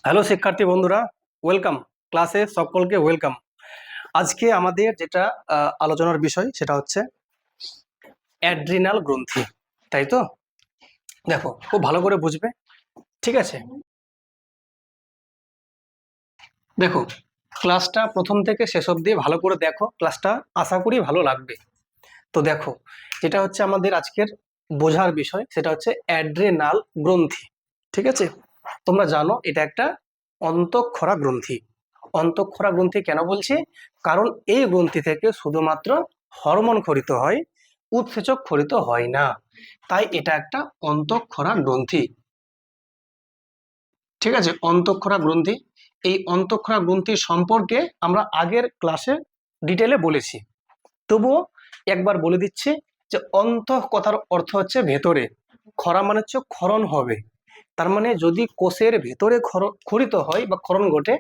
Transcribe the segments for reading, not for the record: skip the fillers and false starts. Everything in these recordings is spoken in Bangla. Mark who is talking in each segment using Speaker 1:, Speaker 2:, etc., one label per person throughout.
Speaker 1: হ্যালো শিক্ষার্থী বন্ধুরা, ওয়েলকাম ক্লাসে সকলকে ওয়েলকাম। আজকে আমাদের যেটা আলোচনার বিষয় সেটা হচ্ছে অ্যাড্রিনাল গ্রন্থি, তাই তো? দেখো, খুব ভালো করে বুঝবে, ঠিক আছে? দেখো, ক্লাসটা প্রথম থেকে শেষ অবধি ভালো করে দেখো, ক্লাসটা আশা করি ভালো লাগবে। তো দেখো, যেটা হচ্ছে আমাদের আজকের বোঝার বিষয় সেটা হচ্ছে অ্যাড্রিনাল গ্রন্থি, ঠিক আছে? তোমরা জানো এটা একটা অন্তঃক্ষরা গ্রন্থি। অন্তঃক্ষরা গ্রন্থি কেন বলছি? কারণ এই গ্রন্থি থেকে শুধুমাত্র হরমোন ক্ষরিত হয়, উৎসেচক ক্ষরিত হয় না, তাই এটা একটা অন্তঃক্ষরা গ্রন্থি। ঠিক আছে, অন্তঃক্ষরা গ্রন্থি। এই অন্তঃক্ষরা গ্রন্থি সম্পর্কে আমরা আগের ক্লাসে ডিটেলে বলেছি, তবুও একবার বলে দিচ্ছি যে অন্তঃ কথার অর্থ হচ্ছে ভেতরে, ক্ষরা মানে হচ্ছে ক্ষরণ হবে। তার মানে যদি কোষের ভেতরে ক্ষরিত হয় বা ক্ষরণ ঘটে,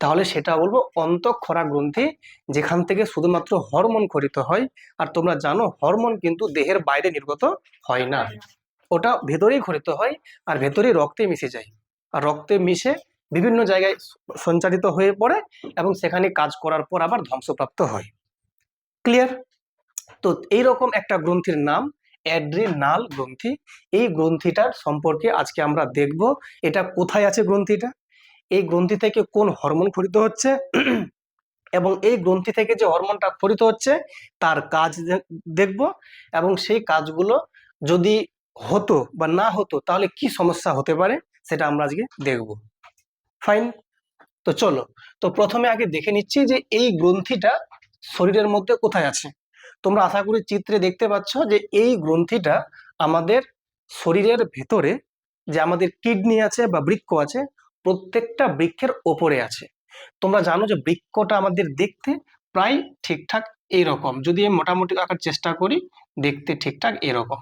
Speaker 1: তাহলে সেটা বলবো অন্তঃক্ষরা গ্রন্থি, যেখান থেকে শুধুমাত্র হরমোন ক্ষরিত হয়। আর তোমরা জানো হরমোন কিন্তু দেহের বাইরে নির্গত হয় না, ওটা ভেতরেই ক্ষরিত হয়, আর ভেতরেই রক্তে মিশে যায়, আর রক্তে মিশে বিভিন্ন জায়গায় সঞ্চারিত হয়ে পড়ে এবং সেখানে কাজ করার পর আবার ধ্বংসপ্রাপ্ত হয়। ক্লিয়ার? তো এইরকম একটা গ্রন্থির নাম অ্যাড্রিনাল গ্রন্থি। এই গ্রন্থিটার সম্পর্কে আজকে আমরা দেখব, এটা কোথায় আছে গ্রন্থিটা, এই গ্রন্থি থেকে কোন হরমোন ক্ষরিত হচ্ছে এবং এই গ্রন্থি থেকে যে হরমোনটা ক্ষরিত হচ্ছে তার কাজ দেখব, এবং সেই কাজগুলো যদি হতো বা না হতো তাহলে কি সমস্যা হতে পারে সেটা আমরা আজকে দেখব। ফাইন, তো চলো, তো প্রথমে আগে দেখে নিচ্ছি যে এই গ্রন্থিটা শরীরের মধ্যে কোথায় আছে। তোমরা আশা করি চিত্রে দেখতে পাচ্ছ যে এই গ্রন্থিটা আমাদের শরীরের ভেতরে, যে আমাদের কিডনি আছে বা বৃক্ক আছে, প্রত্যেকটা বৃক্ষের ওপরে আছে। তোমরা জানো যে বৃক্ষটা আমাদের দেখতে প্রায় ঠিকঠাক এইরকম, যদি আমি মোটামুটি আঁকার চেষ্টা করি, দেখতে ঠিকঠাক এরকম।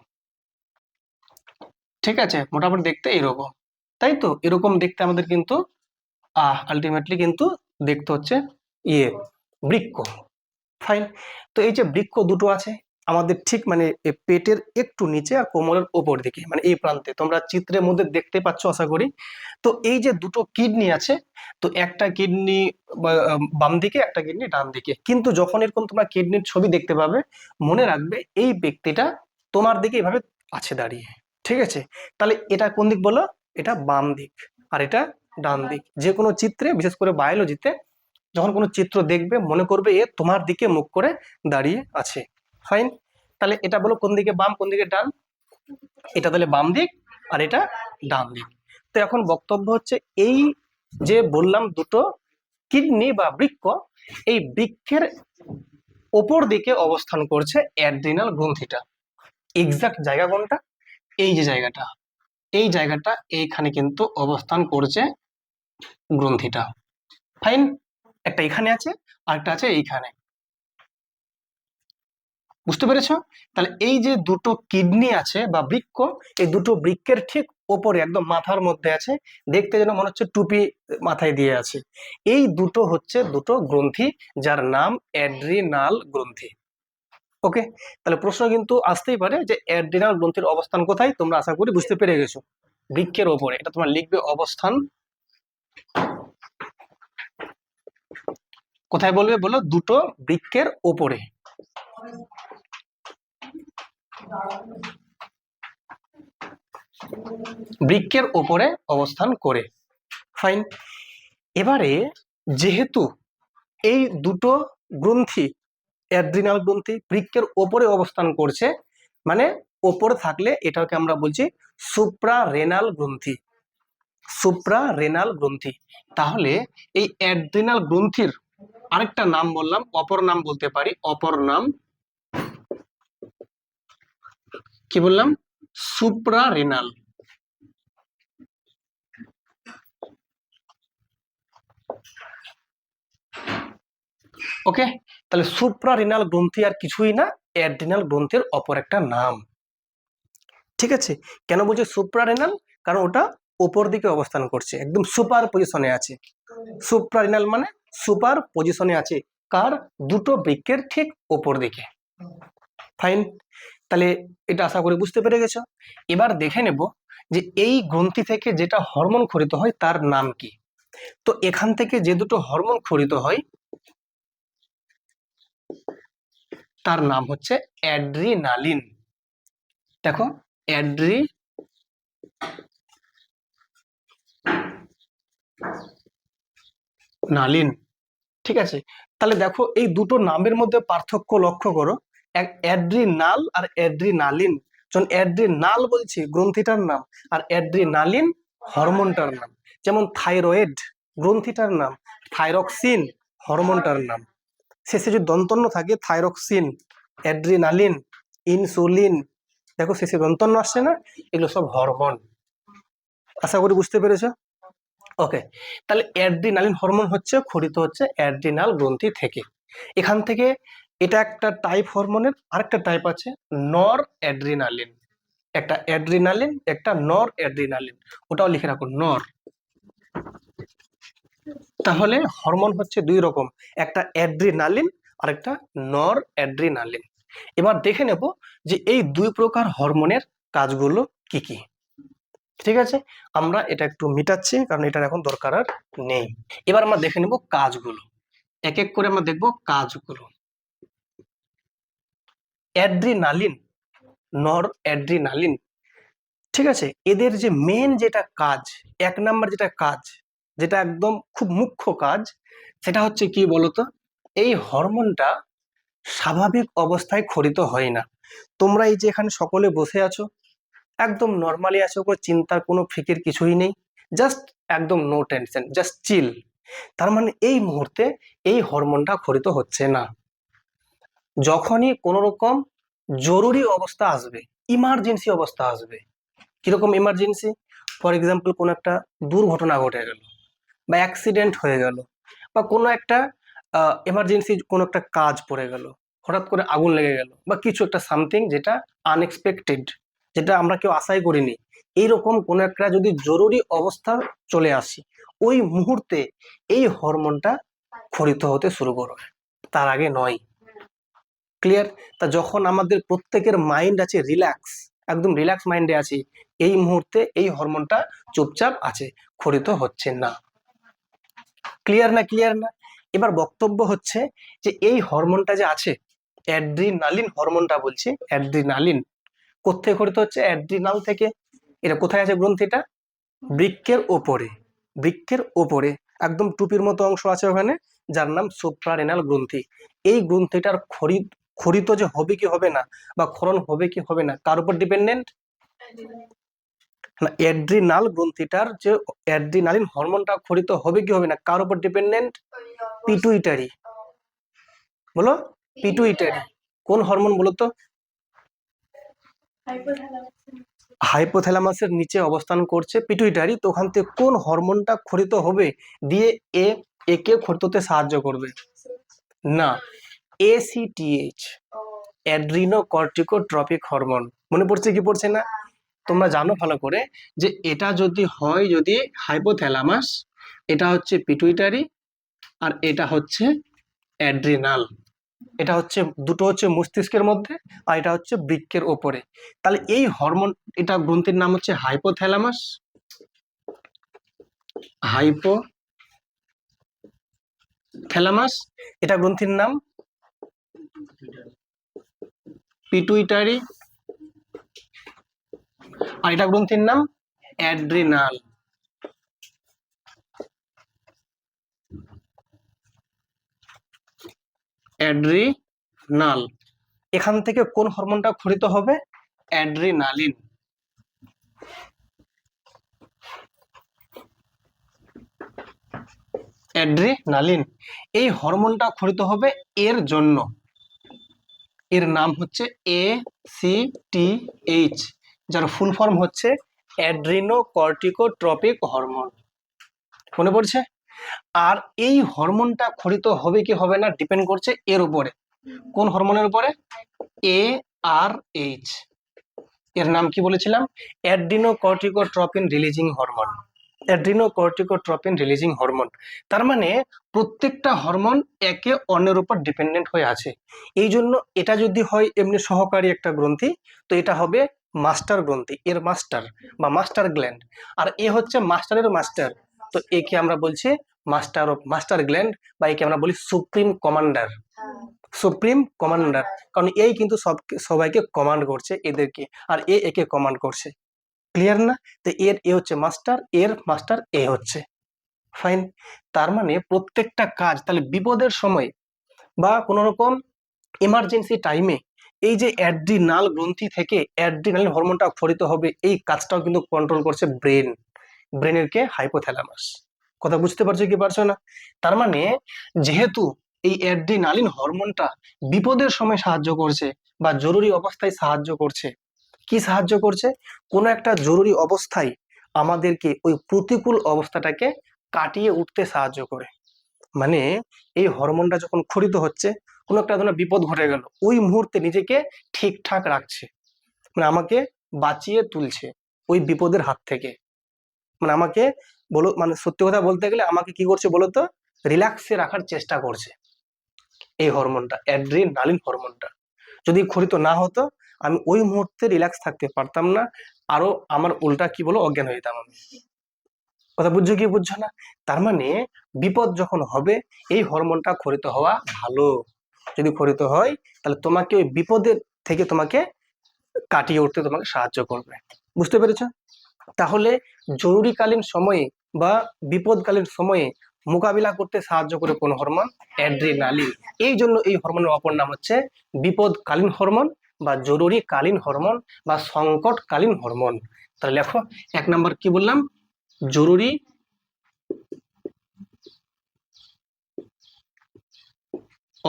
Speaker 1: ঠিক আছে, মোটামুটি দেখতে এরকম, তাই তো? এরকম দেখতে আমাদের কিন্তু আলটিমেটলি কিন্তু দেখতে হচ্ছে ইয়ে বৃক্ক। ফাইন, তো এই যে বৃক্ক দুটো আছে আমাদের ঠিক মানে পেটের একটু নিচে আর কোমরের ওপর দিকে, মানে এই প্রান্তে, তোমরা চিত্রের মধ্যে দেখতে পাচ্ছ আশা করি। তো এই যে দুটো কিডনি আছে, তো একটা কিডনি বাম দিকে, একটা কিডনি ডান দিকে, কিন্তু যখন এরকম তোমরা কিডনির ছবি দেখতে পাবে, মনে রাখবে এই ব্যক্তিটা তোমার দিকে এভাবে আছে দাঁড়িয়ে। ঠিক আছে, তাহলে এটা কোন দিক বলো? এটা বাম দিক, আর এটা ডান দিক। যে কোনো চিত্রে, বিশেষ করে বায়োলজিতে, যখন কোনো চিত্র দেখবে মনে করবে এ তোমার দিকে মুখ করে দাঁড়িয়ে আছে। ফাইন, তাহলে এটা বলো কোন দিকে বাম কোন দিকে ডান? এটা তাহলে বাম দিক, আর এটা ডান দিক। তো এখন বক্তব্য হচ্ছে এই যে বললাম দুটো কিডনি বা বৃক্ক, এই বৃক্ষের ওপর দিকে অবস্থান করছে অ্যাড্রিনাল গ্রন্থিটা। এক্সাক্ট জায়গা কোনটা? এই যে জায়গাটা, এই জায়গাটা এইখানে কিন্তু অবস্থান করছে গ্রন্থিটা। ফাইন, একটা এখানে আছে আর একটা আছে এইখানে। বুঝতে পেরেছো? তাহলে এই যে দুটো কিডনি আছে বা বৃক্ক, এই দুটো বৃক্কের ঠিক ওপরে একদম মাথার মধ্যে আছে, দেখতে যেন মনে হচ্ছে টুপি মাথায় দিয়ে আছে। এই দুটো হচ্ছে দুটো গ্রন্থি, যার নাম অ্যাড্রিনাল গ্রন্থি। ওকে, তাহলে প্রশ্ন কিন্তু আসতেই পারে যে অ্যাড্রিনাল গ্রন্থির অবস্থান কোথায়। তোমরা আশা করি বুঝতে পেরে গেছো, বৃক্কের ওপরে। এটা তোমরা লিখবে অবস্থান কোথায়, বলবে বলো দুটো বৃক্কের ওপরে। বৃক্কের ওপরে অবস্থান করে। ফাইন, এবারে যেহেতু এই দুটো গ্রন্থি, অ্যাড্রিনাল গ্রন্থি বৃক্কের ওপরে অবস্থান করছে, মানে ওপরে থাকলে এটাকে আমরা বলছি সুপ্রারেনাল গ্রন্থি। সুপ্রারেনাল গ্রন্থি, তাহলে এই অ্যাড্রিনাল গ্রন্থির আরেকটা নাম বললাম, অপর নাম বলতে পারি, অপর নাম কি বললাম? সুপ্রারেনাল। ওকে, তাহলে সুপ্রারেনাল গ্রন্থি আর কিছুই না, অ্যাড্রিনাল গ্রন্থির অপর একটা নাম। ঠিক আছে, কেন বলছি সুপ্রারেনাল? কারণ ওটা ওপর দিকে অবস্থান করছে, একদম সুপার পজিশনে আছে। সুপ্রারেনাল মানে সুপার পজিশনে আছে, কার? দুটো বৃক্কের ঠিক ওপর দিকে। ফাইন, তাহলে এটা আশা করি বুঝতে পেরে গেছো। এবার দেখে নেব যে এই গ্রন্থি থেকে যেটা হরমোন ক্ষরিত হয় তার নাম কি। তো এখান থেকে যে দুটো হরমোন ক্ষরিত হয় তার নাম হচ্ছে অ্যাড্রিনালিন। দেখো, অ্যাড্রিনালিন, ঠিক আছে। তাহলে দেখো এই দুটো নামের মধ্যে পার্থক্য লক্ষ্য করো, এক অ্যাড্রিনাল আর অ্যাড্রিনালিন। যখন অ্যাড্রিনাল বলছি গ্রন্থিটার নাম, আর অ্যাড্রিনালিন হরমোনটার নাম। যেমন থাইরয়েড গ্রন্থিটার নাম, থাইরক্সিন হরমোনটার নাম। শেষে যদি দন্তন্য থাকে, থাইরক্সিন, অ্যাড্রিনালিন, ইনসুলিন, দেখো শেষে দন্তন্য আসছে না, এগুলো সব হরমোন। আশা করি বুঝতে পেরেছো। ওকে, তাহলে অ্যাড্রিনালিন হরমোন হচ্ছে ক্ষরিত হচ্ছে অ্যাড্রিনাল গ্রন্থি থেকে। এখান থেকে এটা একটা টাইপ হরমোনের, আরেকটা টাইপ আছে নর অ্যাড্রিনালিন। একটা অ্যাড্রিনালিন, একটা নর অ্যাড্রিনালিন, ওটাও লিখে রাখুন, নর। তাহলে হরমোন হচ্ছে দুই রকম, একটা অ্যাড্রিনালিন আর একটা নর অ্যাড্রিনালিন। এবার দেখে নেব যে এই দুই প্রকার হরমোনের কাজগুলো কি কি। ঠিক আছে, আমরা এটা একটু মিটাচ্ছি কারণ এটার এখন দরকার আর নেই। এবার আমরা দেখে নেব কাজগুলো, এক এক করে আমরা দেখব কাজগুলো। অ্যাড্রিনালিন, নর অ্যাড্রিনালিন, ঠিক আছে, এদের যে মেন যেটা কাজ, এক নাম্বার যেটা কাজ, যেটা একদম খুব মুখ্য কাজ, সেটা হচ্ছে কি বলতো, এই হরমোনটা স্বাভাবিক অবস্থায় ক্ষরিত হয় না। তোমরা এই যে এখানে সকলে বসে আছো, একদম নর্মালি আছো, কোনো চিন্তার কোনো ফিকির কিছুই নেই, জাস্ট একদম নো টেনশন, জাস্ট চিল। তার মানে এই মুহূর্তে এই হরমোনটা ক্ষরিত হচ্ছে না। যখনই কোনো রকম জরুরি অবস্থা আসবে, ইমার্জেন্সি অবস্থা আসবে, কিরকম ইমার্জেন্সি, ফর এক্সাম্পল কোনো একটা দুর্ঘটনা ঘটে গেল, বা অ্যাক্সিডেন্ট হয়ে গেল, বা কোনো একটা এমার্জেন্সি কোনো একটা কাজ পড়ে গেল, হঠাৎ করে আগুন লেগে গেল, বা কিছু একটা সামথিং যেটা আনএক্সপেক্টেড, যেটা আমরা কেউ আশাই করিনি, এইরকম কোনো একটা যদি জরুরি অবস্থা চলে আসে, ওই মুহূর্তে এই হরমোনটা ক্ষরিত হতে শুরু করবে, তার আগে নয়। ক্লিয়ার? তা যখন আমাদের প্রত্যেকের মাইন্ড আছে রিল্যাক্স, একদম রিল্যাক্স মাইন্ডে আছি, এই মুহূর্তে এই হরমোনটা চুপচাপ আছে, ক্ষরিত হচ্ছে না। ক্লিয়ার না? ক্লিয়ার না? এবার বক্তব্য হচ্ছে যে এই হরমোনটা যে আছে, অ্যাড্রিনালিন হরমোনটা বলছি, অ্যাড্রিনালিন কোথায় ক্ষরিত হচ্ছে? অ্যাড্রিনাল থেকে। এটা কোথায় আছে গ্রন্থিটা? বৃক্কের ওপরে, বৃক্কের ওপরে একদম টুপির মতো অংশ আছে ওখানে, যার নাম সুপ্রারেনাল গ্রন্থি। এই গ্রন্থিটার ক্ষরিত যে হবে কি হবে না, বা ক্ষরণ হবে কি হবে না, কার উপর ডিপেন্ডেন্ট? না, অ্যাড্রিনাল গ্রন্থিটার যে অ্যাড্রিনালিন হরমোনটা ক্ষরিত হবে কি হবে না, কার উপর ডিপেন্ডেন্ট? পিটুইটারি। বলো, পিটুইটারি। কোন হরমোন বলো তো? হাইপোথ্যালামাসের নিচে অবস্থান করছে পিটুইটারি। তো ওখান থেকে কোন হরমোনটা ক্ষরিত হবে দিয়ে একে ক্ষরিত হতে সাহায্য করবে? না, এসিটিএইচ, অ্যাড্রিনোকর্টিকোট্রপিক হরমোন। মনে পড়ছে কি পড়ছে না? তোমরা জানো ভালো করে যে এটা যদি হয়, যদি হাইপোথ্যালামাস, এটা হচ্ছে পিটুইটারি, আর এটা হচ্ছে অ্যাড্রিনাল। এটা হচ্ছে দুটো হচ্ছে মস্তিষ্কের মধ্যে, আর এটা হচ্ছে বৃক্কের ওপরে। তাহলে এই হরমোন, এটা গ্রন্থির নাম হচ্ছে হাইপোথ্যালামাস, হাইপোথ্যালামাস। এটা গ্রন্থির নাম পিটুইটারি, আর এটা গ্রন্থির নাম অ্যাড্রিনাল। অ্যাড্রিনাল। এখান থেকে কোন হরমোনটা ক্ষরিত হবে? অ্যাড্রিনালিন। অ্যাড্রিনালিন, এই হরমোনটা ক্ষরিত হবে এর জন্য, এর নাম হচ্ছে ACTH, যার ফুল ফর্ম হচ্ছে অ্যাড্রিনোকর্টিকোট্রপিক হরমোন। মনে পড়ছে? আর এই হরমোনটা ক্ষরিত হবে কি হবে না ডিপেন্ড করছে এর উপরে। কোন হরমোনের উপরে? ARH। এর নাম কি বলেছিলাম? Adrenocorticotropin releasing hormone. Adrenocorticotropin releasing hormone. তার মানে প্রত্যেকটা হরমোন একে অন্যের উপর ডিপেন্ডেন্ট হয়ে আছে। এই জন্য এটা যদি হয় এমনি সহকারী একটা গ্রন্থি, তো এটা হবে মাস্টার গ্রন্থি, এর মাস্টার বা মাস্টার গ্ল্যান্ড। আর এ হচ্ছে মাস্টারের মাস্টার, তো একে আমরা বলছি মাস্টার গ্ল্যান্ড, বা একে আমরা বলি সুপ্রিম কমান্ডার। সুপ্রিম কমান্ডার, কারণ এই কিন্তু সবাইকে কমান্ড করছে এদেরকে, আর একে কমান্ড করছে। ক্লিয়ার না? তো এ হচ্ছে মাস্টার, এর মাস্টার এ হচ্ছে। ফাইন। তার মানে প্রত্যেকটা কাজ তাহলে বিপদের সময় বা কোন রকম ইমার্জেন্সি টাইমে এই যে অ্যাড্রিনাল গ্রন্থি থেকে অ্যাড্রিনালিন হরমোনটা ক্ষরিত হবে, এই কাজটাও কিন্তু কন্ট্রোল করছে ব্রেনের কে হাইপোথ্যালামাস। কথা বুঝতে পারছো কি পারছো না? তার মানে যেহেতু এই অ্যাড্রিনালিন হরমোনটা বিপদের সময় সাহায্য করছে বা জরুরি অবস্থায় সাহায্য করছে, কি সাহায্য করছে? কোনো একটা জরুরি অবস্থায় আমাদেরকে ওই প্রতিকূল অবস্থাটাকে কাটিয়ে উঠতে সাহায্য করে। মানে এই হরমোনটা যখন ক্ষরিত হচ্ছে, কোনো একটা ধরনের বিপদ ঘটে গেল, ওই মুহূর্তে নিজেকে ঠিকঠাক রাখছে, মানে আমাকে বাঁচিয়ে তুলছে ওই বিপদের হাত থেকে। মানে আমাকে মানে সত্যি কথা বলতে গেলে আমাকে কি করছে বলো তো, রিল্যাক্সে রাখার চেষ্টা করছে এই হরমোনটা, অ্যাড্রিনালিন হরমোনটা। যদি ক্ষরিত না হতো আমি ওই মুহূর্তে রিল্যাক্স থাকতে পারতাম না, আরো আমার উল্টা কি বলো অজ্ঞান হয়ে যেতাম আমি। কথা বুঝছো কি বুঝছো না? তার মানে বিপদ যখন হবে এই হরমোনটা ক্ষরিত হওয়া ভালো। যদি ক্ষরিত হয় তাহলে তোমাকে ওই বিপদের থেকে তোমাকে কাটিয়ে উঠতে তোমাকে সাহায্য করবে। বুঝতে পেরেছো? তাহলে জরুরিকালীন সময়ে বা বিপদকালীন সময়ে মোকাবিলা করতে সাহায্য করে কোন হরমোন? অ্যাড্রিনালিন। এই জন্য এই হরমোনের অপর নাম হচ্ছে বিপদকালীন হরমোন বা জরুরিকালীন হরমোন বা সংকটকালীন হরমোন। তাহলে লেখো 1 নম্বর কি বললাম? জরুরি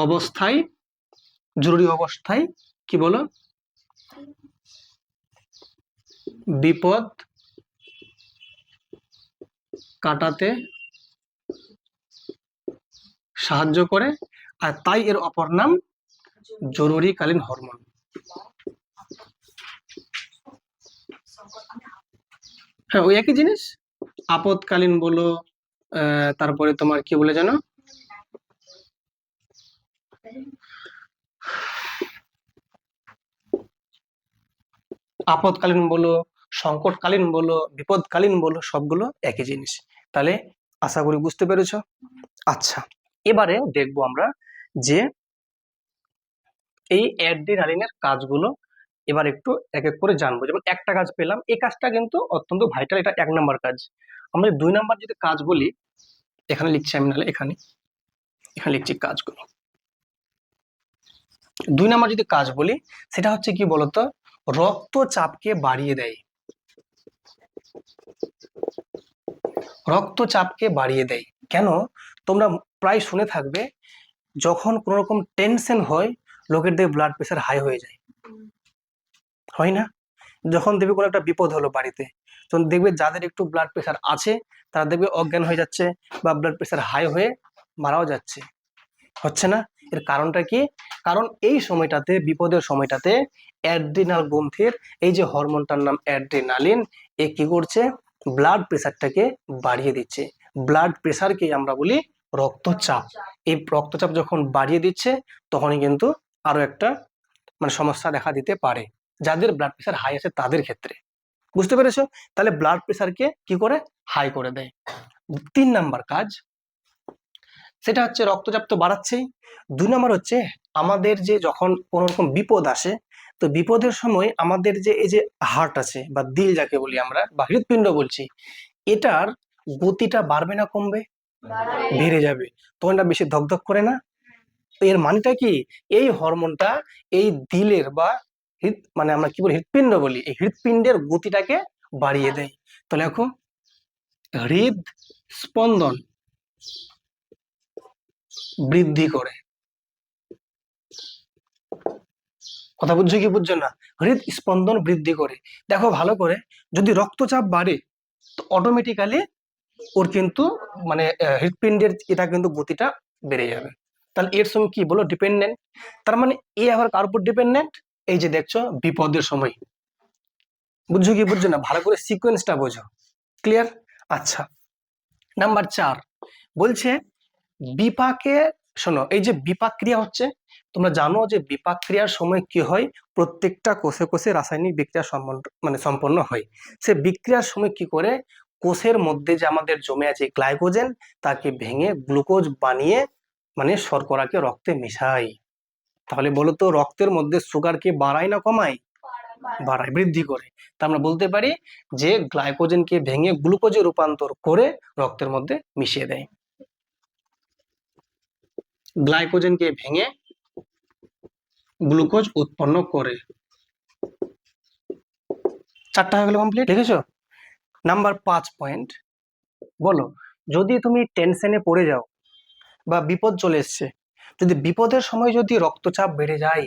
Speaker 1: অবস্থায়, জরুরি অবস্থায় কি বলো? বিপদ কাটাতে সাহায্য করে, আর তাই এর অপর নাম জরুরিকালীন হরমোন। হ্যাঁ, ওই একই জিনিস। আপদকালীন বলো, তারপরে তোমার কি বলে জানো, আপদকালীন বলো, সংকটকালীন বলো, বিপদকালীন বলো, সবগুলো একই জিনিস। তাহলে আশা করি বুঝতে পেরেছ। আচ্ছা, এবারে দেখবো আমরা যে এই অ্যাড্রিনালিনের কাজগুলো এবার একটু এক এক করে জানবো। যেমন একটা কাজ পেলাম, এই কাজটা কিন্তু অত্যন্ত ভাইটাল, এটা 1 নম্বর কাজ। আমরা 2 নম্বর যদি কাজ বলি, এখানে লিখছি আমি, নাহলে এখানে লিখছি কাজগুলো। 2 নম্বর যদি কাজ বলি সেটা হচ্ছে কি বলতো, রক্তচাপকে বাড়িয়ে দেয়। রক্তচাপকে বাড়িয়ে দেয় কেন? তোমরা প্রায় শুনে থাকবে যখন কোন রকম টেনশন হয় লোকেদের ব্লাড প্রেশার হাই হয়ে যায়, হয় না? যখন দেখবে কোনো একটা বিপদ হলো বাড়িতে, তখন দেখবে যাদের একটু ব্লাড প্রেশার আছে তারা দেখবে অজ্ঞান হয়ে যাচ্ছে বা ব্লাড প্রেশার হাই হয়ে মারাও যাচ্ছে, হচ্ছে না? এর কারণটা কি? কারণ এই সময়টাতে, বিপদের সময়টাতে অ্যাড্রিনাল গ্রন্থির এই যে হরমোনটার নাম অ্যাড্রিনালিন, এ কি করছে? ব্লাড প্রেশারটাকে বাড়িয়ে দিচ্ছে। ব্লাড প্রেশারকে আমরা বলি রক্তচাপ। এই রক্তচাপ যখন বাড়িয়ে দিচ্ছে তখনই কিন্তু আরো একটা মানে সমস্যা দেখা দিতে পারে যাদের ব্লাড প্রেশার হাই আছে তাদের ক্ষেত্রে। বুঝতে পেরেছো? তাহলে ব্লাড প্রেশারকে কি করে? হাই করে দেয়। 3 নাম্বার কাজ, সেটা হচ্ছে রক্তচাপ তো বাড়াচ্ছেই। 2 নম্বর হচ্ছে আমাদের যে যখন কোন রকম বিপদ আসে, তো বিপদের সময় আমাদের যে এই যে হার্ট আছে বা দিল যাকে বলি আমরা বা হৃৎপিণ্ড বলছি, এটার গতিটা বাড়বে না কমবে? বেড়ে যাবে। তখন এটা বেশি ধকধক করে না? তো এর মানেটা কি? এই হরমোনটা এই দিলের বা মানে আমরা কি বলি হৃৎপিণ্ড বলি, এই হৃৎপিণ্ডের গতিটাকে বাড়িয়ে দেয়। তো লেখো হৃদ স্পন্দন বৃদ্ধি করে। কথা বুঝছো কি বুঝছো না? হৃদ স্পন্দন বৃদ্ধি করে। দেখো ভালো করে, যদি রক্তচাপ বাড়ে তো অটোমেটিক্যালি ওর কিন্তু মানে হৃৎপিণ্ডের এটা কিন্তু গতিটা বেড়ে যাবে। তাহলে এর সঙ্গে কি বলো? ডিপেন্ডেন্ট। তার মানে এ আবার কার উপর ডিপেন্ডেন্ট? এই যে দেখছো বিপদের সময়। বুঝছো কি বুঝছো না? ভালো করে সিকোয়েন্সটা বোঝো। ক্লিয়ার? আচ্ছা, নাম্বার 4 বলছে বিপাকে, শোনো এই যে বিপাক ক্রিয়া হচ্ছে, তোমরা জানো যে বিপাক ক্রিয়ার সময় কি হয়? প্রত্যেকটা কোষে কোষে রাসায়নিক বিক্রিয়া সম্পন্ন হয়। সে বিক্রিয়ার সময় কি করে? কোষের মধ্যে যে আমাদের জমে আছে গ্লাইকোজেন, তাকে ভেঙে গ্লুকোজ বানিয়ে মানে শর্করাকে রক্তে মেশাই। তাহলে বলো তো রক্তের মধ্যে সুগারকে বাড়ায় না কমায়? বাড়ায়, বৃদ্ধি করে। তা আমরা বলতে পারি যে গ্লাইকোজেনকে ভেঙে গ্লুকোজে রূপান্তর করে রক্তের মধ্যে মিশিয়ে দেয়। গ্লাইকোজেনকে ভেঙে গ্লুকোজ উৎপন্ন করে। 4টা হয়ে গেল কমপ্লিট, লিখেছো? নাম্বার 5 পয়েন্ট, বলো যদি তুমি টেনশনে পড়ে যাও বা বিপদ চলে এসছে, যদি বিপদের সময় যদি রক্তচাপ বেড়ে যায়,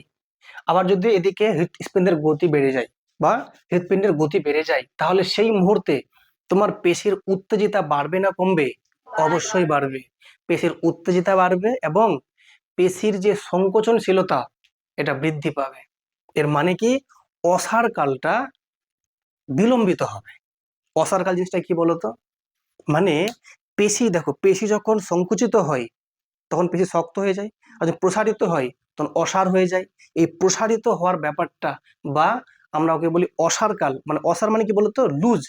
Speaker 1: আবার যদি এদিকে হৃৎপিণ্ডের গতি বেড়ে যায় বা হৃৎপিণ্ডের গতি বেড়ে যায়, তাহলে সেই মুহূর্তে তোমার পেশির উত্তেজিতা বাড়বে না কমবে? অবশ্যই বাড়বে। পেশির উত্তেজিতা বাড়বে এবং পেশির যে সংকোচনশীলতা এটা বৃদ্ধি পাবে। এর মানে কি অসার কালটা বিলম্বিত হবে। অসার কাল জিনিসটা কি বলতো? মানে পেশি, দেখো পেশি যখন সংকুচিত হয় তখন পেশি শক্ত হয়ে যায়, আর যখন প্রসারিত হয় তখন অসার হয়ে যায়। এই প্রসারিত হওয়ার ব্যাপারটা বা আমরা ওকে বলি অসার কাল, মানে অসার মানে কি বলতো? লুজ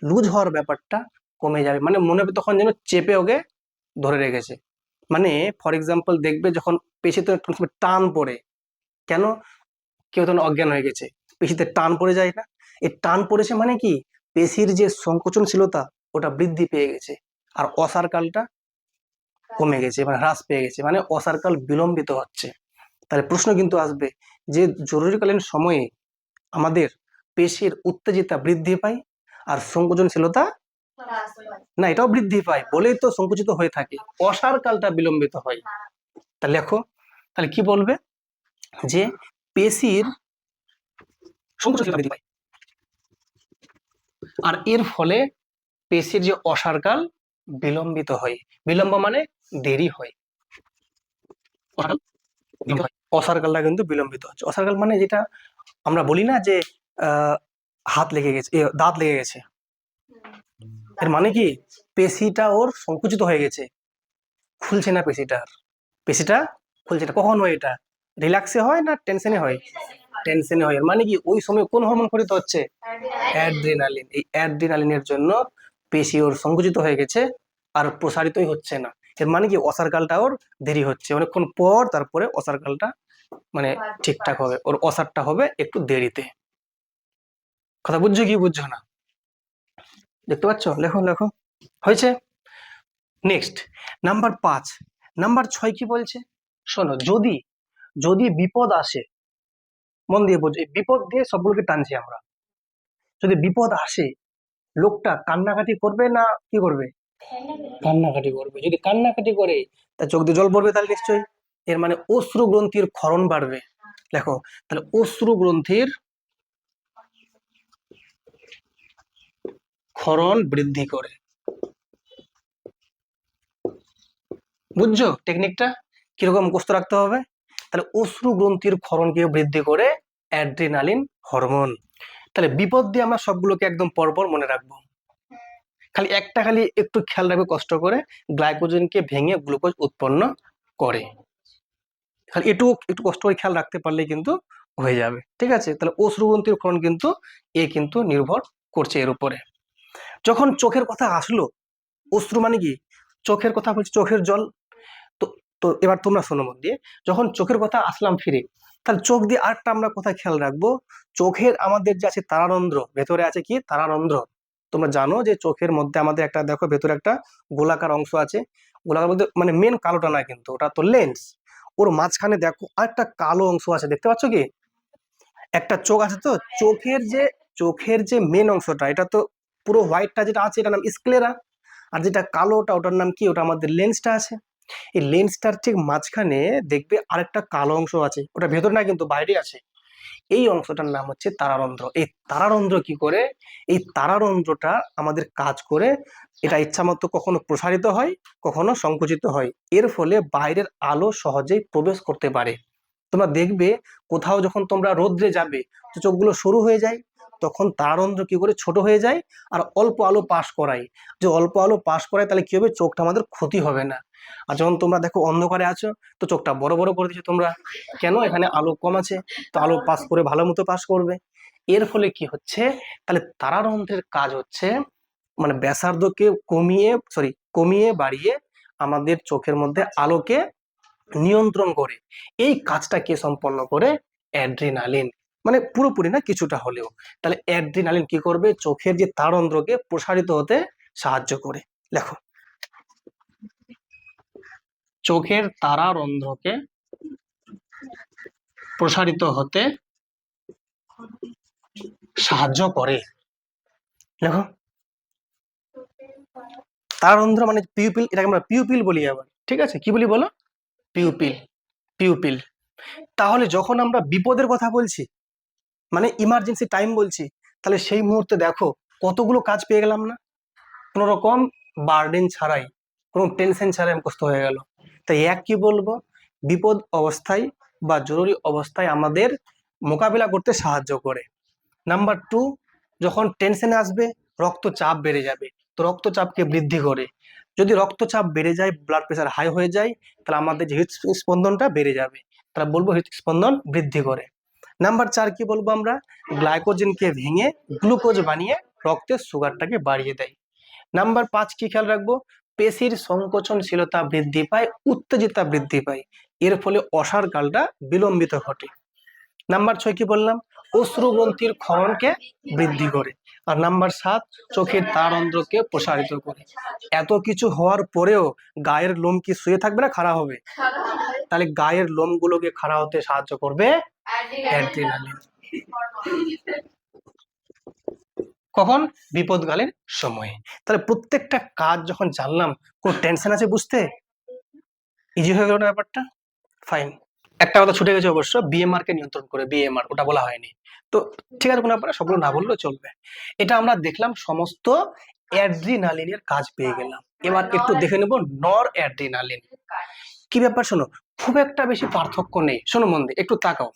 Speaker 1: লুজ হওয়ার ব্যাপারটা কমে যাবে। মানে মনে হবে তখন যেন চেপে ওকে ধরে রেখেছে। মানে ফর এক্সাম্পল দেখবে যখন পেশিতে টান পড়ে, কেন কেউ তখন অজ্ঞান হয়ে গেছে, পেশিতে টান পড়ে যায় না? এই টান পড়েছে মানে কি পেশির যে সংকোচনশীলতা ওটা বৃদ্ধি পেয়ে গেছে, আর অসার কালটা কমে গেছে, মানে হ্রাস পেয়ে গেছে, মানে অসার কাল বিলম্বিত হচ্ছে। তাহলে প্রশ্ন কিন্তু আসবে যে জরুরিকালীন সময়ে আমাদের পেশির উত্তেজিতা বৃদ্ধি পায় আর সংকোচনশীলতা না, এটাও বৃদ্ধি পায় বলেই তো সংকুচিত হয়ে থাকে, অসার কালটা বিলম্বিত হয়। তাহলে লেখো, তাহলে কি বলবে যে পেশির সংকোচনশীলতা বৃদ্ধি পায় আর এর ফলে পেশির যে অসার কাল বিলম্বিত হয়। বিলম্ব মানে দেরি হয়, অসার কালটা কিন্তু বিলম্বিত হচ্ছে। অসার কাল মানে যেটা আমরা বলি না যে হাত লেগে গেছে, দাঁত লেগে গেছে, এর মানে কি পেশিটা ওর সংকুচিত হয়ে গেছে, খুলছে না পেশিটা, পেশিটা খুলছে না। কখন হয় এটা? রিল্যাক্সে হয় না টেনশনে হয়? টেনশনে হয়। এর মানে কি ওই সময় কোন হরমোন খরিত হচ্ছে? অ্যাড্রিনালিন। এই অ্যাড্রিনালিনের জন্য পেশি ওর সংকুচিত হয়ে গেছে আর প্রসারিতই হচ্ছে না। এর মানে কি অসার কালটা ওর দেরি হচ্ছে, অনেকক্ষণ পর তারপরে অসার কালটা মানে ঠিকঠাক হবে, ওর অসারটা হবে একটু দেরিতে। কথা বুঝছো কি বুঝছো না? দেখতে পাচ্ছ? লেখো লেখো, হয়েছে। Next number 5। নাম্বার 6 কি বলছে শোনো, যদি যদি বিপদ আসে, মন দিয়ে বোঝো, এই বিপদ দিয়ে সবগুলোকে টানছি আমরা। যদি বিপদ আসে লোকটা কান্নাকাটি করবে না কি করবে? কান্নাকাটি করবে। যদি কান্নাকাটি করে তা চোখ দিয়ে জল পড়বে তাহলে নিশ্চয়ই, এর মানে অশ্রু গ্রন্থির ক্ষরণ বাড়বে। দেখো তাহলে অশ্রু গ্রন্থির ক্ষরণ বৃদ্ধি করে। বুঝছো টেকনিকটা কিরকম মুখস্থ রাখতে হবে? তাহলে অশ্রু গ্রন্থির ক্ষরণকে বৃদ্ধি করে অ্যাড্রিনালিন হরমোন। তাহলে বিপদ দিয়ে আমরা সবগুলোকে একদম পরপর মনে রাখবো। খালি একটা খালি একটু খেয়াল রাখবে কষ্ট করে, গ্লাইকোজেনকে ভেঙে গ্লুকোজ উৎপন্ন করে। খালি একটু একটু কষ্ট করে খেয়াল রাখতে পারলে কিন্তু হয়ে যাবে, ঠিক আছে? তাহলে অশ্রুগ্রন্থির ক্ষরণ কিন্তু কিন্তু নির্ভর করছে এর উপরে। যখন চোখের কথা আসলো, অশ্রু মানে কি চোখের কথা বলছি, চোখের জল। তো তো এবার তোমরা শোনো মন দিয়ে, যখন চোখের কথা আসলাম ফিরে, তাহলে চোখ দিয়ে আরেকটা আমরা কথা খেয়াল রাখবো। চোখের আমাদের যে আছে তারারন্ধ্র, ভেতরে আছে কি তারারন্ধ্র। তোমরা জানো যে চোখের মধ্যে আমাদের একটা দেখো ভেতরে একটা গোলাকার অংশ আছে, গোলাকার মধ্যে মানে মেন কালোটা না কিন্তু ওটা তো লেন্স, ওর মাঝখানে দেখো আরেকটা কালো অংশ আছে, দেখতে পাচ্ছ কি? একটা চোখ আছে, তো চোখের যে মেন অংশটা এটা তো পুরো হোয়াইটটা যেটা আছে এটার নাম স্ক্লেরা, আর যেটা কালোটা ওটার নাম কি? ওটা আমাদের লেন্সটা আছে। এই লেন্সটার ঠিক মাঝখানে দেখবে আরেকটা কালো অংশ আছে, ওটা ভেতর না কিন্তু বাইরে আছে। এই অংশটার নাম হচ্ছে তারারন্ধ্র। এই তারারন্ধ্র কি করে? এই তারারন্ধ্রটা আমাদের কাজ করে, এটা ইচ্ছা মতো কখনো প্রসারিত হয় কখনো সংকুচিত হয়, এর ফলে বাইরের আলো সহজেই প্রবেশ করতে পারে। তোমরা দেখবে কোথাও যখন তোমরা রোদ্রে যাবে তো চোখগুলো সরু হয়ে যায়, তখন তারারন্ধ্র কি করে ছোট হয়ে যায় আর অল্প আলো পাস করায়। যে অল্প আলো পাস করায় তাহলে কি হবে? চোখটা আমাদের ক্ষতি হবে না। আর যখন তোমরা দেখো অন্ধকারে আছো তো চোখটা বড় বড় করে দিচ্ছ তোমরা, কেন? এখানে আলো কম আছে, তো আলো পাস করে ভালো মতো পাস করবে। এর ফলে কি হচ্ছে? তাহলে তারারন্ধ্রের কাজ হচ্ছে মানে ব্যাসার্ধকে কমিয়ে বাড়িয়ে আমাদের চোখের মধ্যে আলোকে নিয়ন্ত্রণ করে। এই কাজটা কে সম্পন্ন করে? অ্যাড্রিনালিন। মানে পুরোপুরি না, কিছুটা হলেও। তাহলে অ্যাড্রিনালিন কি করবে? চোখের যে তারন্ধ্রকে প্রসারিত হতে সাহায্য করে। দেখো, চোখের তারারন্ধ্রকে প্রসারিত হতে সাহায্য করে। দেখো, তারন্ধ্র মানে পিউপিল, এটাকে আমরা পিউপিল বলি আবার। ঠিক আছে, কি বলি বলো? পিউপিল। পিউপিল। তাহলে যখন আমরা বিপদের কথা বলছি, মানে ইমার্জেন্সি টাইম বলছি, তাহলে সেই মুহূর্তে দেখো কতগুলো কাজ পেয়ে গেলাম না? কোনো রকম বার্ডেন ছাড়াই, কোনো টেনশন ছাড়াই মুখস্থ হয়ে গেল। তাই কি বলবো? বিপদ অবস্থায় বা জরুরি অবস্থায় আমাদের মোকাবিলা করতে সাহায্য করে। নাম্বার 2, যখন টেনশনে আসবে রক্তচাপ বেড়ে যাবে, তো রক্তচাপকে বৃদ্ধি করে। যদি রক্তচাপ বেড়ে যায়, ব্লাড প্রেশার হাই হয়ে যায়, তাহলে আমাদের যে হৃদস্পন্দনটা বেড়ে যাবে, তাহলে বলবো হৃদস্পন্দন বৃদ্ধি করে। নাম্বার 4 কি বলবো আমরা? গ্লাইকোজেনকে ভেঙে গ্লুকোজ বানিয়ে রক্তের সুগারটাকে বাড়িয়ে দেয়। নাম্বার 5 কি খেয়াল রাখবো? পেশির সংকোচনশীলতা বৃদ্ধি পায়, উত্তেজিতা বৃদ্ধি পায়, এর ফলে অসার কালটা বিলম্বিত ঘটে। নাম্বার 6 কি বললাম? অশ্রুগ্রন্থির ক্ষরণকে বৃদ্ধি করে। আর নাম্বার 7, চোখের তারন্ধ্রকে প্রসারিত করে। এত কিছু হওয়ার পরেও গায়ের লোম কি শুয়ে থাকবে না খাড়া হবে? তাহলে গায়ের লোমগুলোকে খাড়া হতে সাহায্য করবে অ্যাড্রিনালিন। কখন? বিপদকালীন সময়ে। তাহলে প্রত্যেকটা কাজ যখন জানলাম, কোন টেনশন আছে বুঝতে? ইজি হয়ে গেল না ব্যাপারটা? ফাইন। একটা কথা ছুটে গেছে অবশ্য, বিএমআর কে নিয়ন্ত্রণ করে, বিএমআর ওটা বলা হয়নি। তো ঠিক আছে, কোনো ব্যাপার, সবগুলো না বললেও চলবে। এটা আমরা দেখলাম সমস্ত অ্যাড্রিনালিনের কাজ পেয়ে গেলাম। এবার একটু দেখে নেব নর অ্যাড্রিনালিন কি ব্যাপার। শোনো, খুব একটা বেশি পার্থক্য নেই। শোনো মন দিয়ে, একটু তাকাও।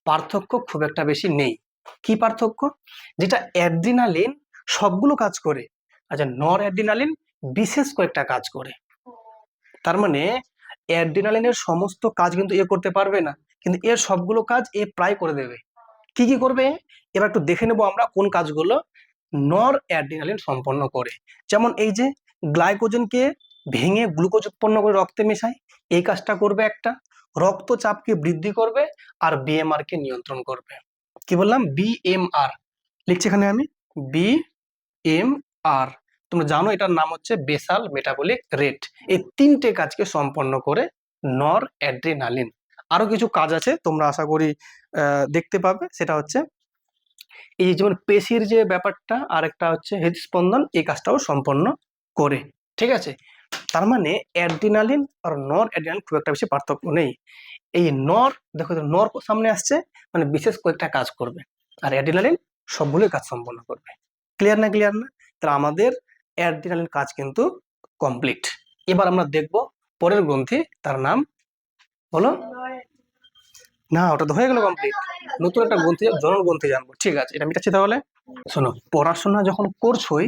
Speaker 1: পার্থক্য খুব একটা বেশি নেই। কি পার্থক্য? যেটা অ্যাড্রিনালিন সবগুলো কাজ করে, আচ্ছা নর অ্যাড্রিনালিন বিশেষ কয়েকটা কাজ করে। তার মানে অ্যাড্রিনালিনের সমস্ত কাজ কিন্তু এ করতে পারবে না, কিন্তু এর সবগুলো কাজ এ প্রায় করে দেবে। কি কি করবে? এবার একটু দেখে নেব আমরা কোন কাজগুলো নর অ্যাড্রিনালিন সম্পন্ন করে। যেমন এই যে গ্লাইকোজেনকে ভেঙে গ্লুকোজ উৎপন্ন করে রক্তে মেশায়, এই কাজটা করবে একটা। রক্তচাপকে বৃদ্ধি করবে আর বিএমআর কে নিয়ন্ত্রণ করবে। কি বললাম? বিএমআর লিখছি এখানে আমি, বিএমআর। তোমরা জানো এটার নাম হচ্ছে বেসাল মেটাবলিক রেট। এই তিনটে কাজকে সম্পন্ন করে নর অ্যাড্রিনালিন। আরো কিছু কাজ আছে, তোমরা আশা করি দেখতে পাবে। সেটা হচ্ছে এই যেমন পেশির যে ব্যাপারটা, আর একটা হচ্ছে হৃদস্পন্দন, এই কাজটাও সম্পন্ন করে। ঠিক আছে, তার মানে অ্যাড্রিনালিন আর নর অ্যাড্রিনালিন খুব একটা বেশি পার্থক্য নেই। এই নর, দেখো নর সামনে আসছে মানে বিশেষ কয়েকটা কাজ করবে, আর অ্যাড্রিনালিন সবগুলোই কাজ সম্পন্ন করবে। ক্লিয়ার না? ক্লিয়ার না? তাহলে আমাদের অ্যাড্রিনালিন কাজ কিন্তু কমপ্লিট। এবার আমরা দেখব পরের গ্রন্থি, তার নাম বলো না, ওটা তো হয়ে গেল কমপ্লিট। নতুন একটা গ্রন্থি, জনন গ্রন্থি জানবো। ঠিক আছে, এটা মিটাচ্ছি তাহলে। শোনো, পড়াশোনা যখন করছোই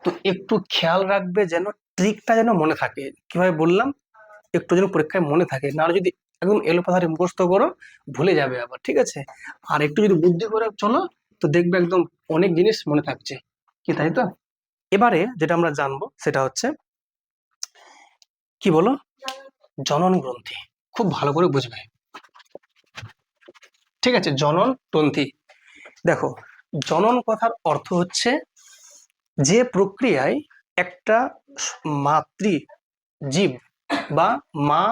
Speaker 1: তো একটু খেয়াল রাখবে যেন ট্রিকটা যেন মনে থাকে। কিভাবে বললাম? একটু যেন পরীক্ষায় মনে থাকে, না যদি একদম এলোপাথারি মুখস্থ করো ভুলে যাবে আবার। ঠিক আছে, আর একটু যদি বুদ্ধি করে চলো তো দেখবে একদম অনেক জিনিস মনে থাকছে। কি তাই তো? এবারে যেটা আমরা জানবো সেটা হচ্ছে কি বলো? জনন গ্রন্থি। খুব ভালো করে বুঝবে। ঠিক আছে, জনন গ্রন্থি। দেখো, জনন কথার অর্থ হচ্ছে যে প্রক্রিয়ায় একটা মাতৃ জীব বা মা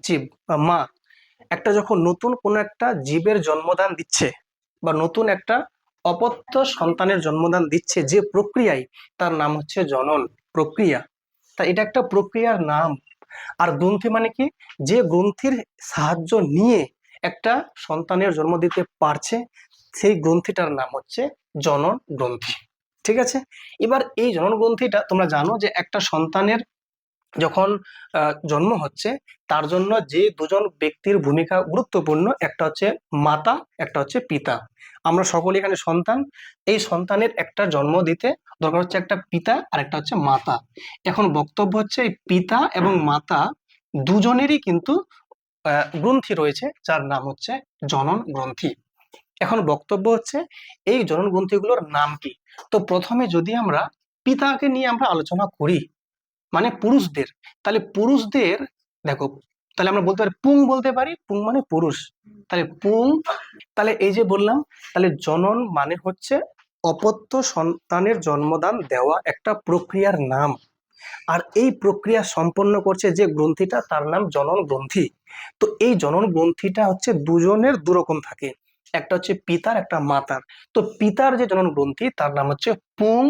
Speaker 1: জীব বা মা একটা যখন নতুন কোনো একটা জীবের জন্মদান দিচ্ছে বা নতুন একটা অপত্য সন্তানের জন্মদান দিচ্ছে, যে প্রক্রিয়ায়, তার নাম হচ্ছে জনন প্রক্রিয়া। তা এটা একটা প্রক্রিয়ার নাম। আর গ্রন্থি মানে কি? যে গ্রন্থির সাহায্য নিয়ে একটা সন্তানের জন্ম দিতে পারছে, সেই গ্রন্থিটার নাম হচ্ছে জনন গ্রন্থি। ঠিক আছে, এবার এই জনন গ্রন্থিটা তোমরা জানো যে একটা সন্তানের যখন জন্ম হচ্ছে, তার জন্য যে দুজন ব্যক্তির ভূমিকা গুরুত্বপূর্ণ, একটা হচ্ছে মাতা, একটা হচ্ছে পিতা। আমরা সকলে এখানে সন্তান। এই সন্তানের একটা জন্ম দিতে দরকার হচ্ছে একটা পিতা আর একটা হচ্ছে মাতা। এখন বক্তব্য হচ্ছে এই পিতা এবং মাতা দুজনেরই কিন্তু গ্রন্থি রয়েছে, যার নাম হচ্ছে জনন গ্রন্থি। এখন বক্তব্য হচ্ছে এই জনন গ্রন্থিগুলোর নাম কি? তো প্রথমে যদি আমরা পিতাকে নিয়ে আমরা আলোচনা করি, মানে পুরুষদের। তাহলে পুরুষদের দেখো, তাহলে আমরা বলতে পারি পুং, বলতে পারি পুং মানে পুরুষ। তাহলে পুং, তাহলে এই যে বললাম, তাহলে জনন মানে হচ্ছে অপত্য সন্তানের জন্মদান দেওয়া একটা প্রক্রিয়ার নাম। আর এই প্রক্রিয়া সম্পন্ন করছে যে গ্রন্থিটা, তার নাম জনন গ্রন্থি। তো এই জনন গ্রন্থিটা হচ্ছে দুজনের দুরকম থাকে, একটা হচ্ছে পিতার, একটা মাতার। তো পিতার যে জনন গ্রন্থি তার নাম হচ্ছে পুং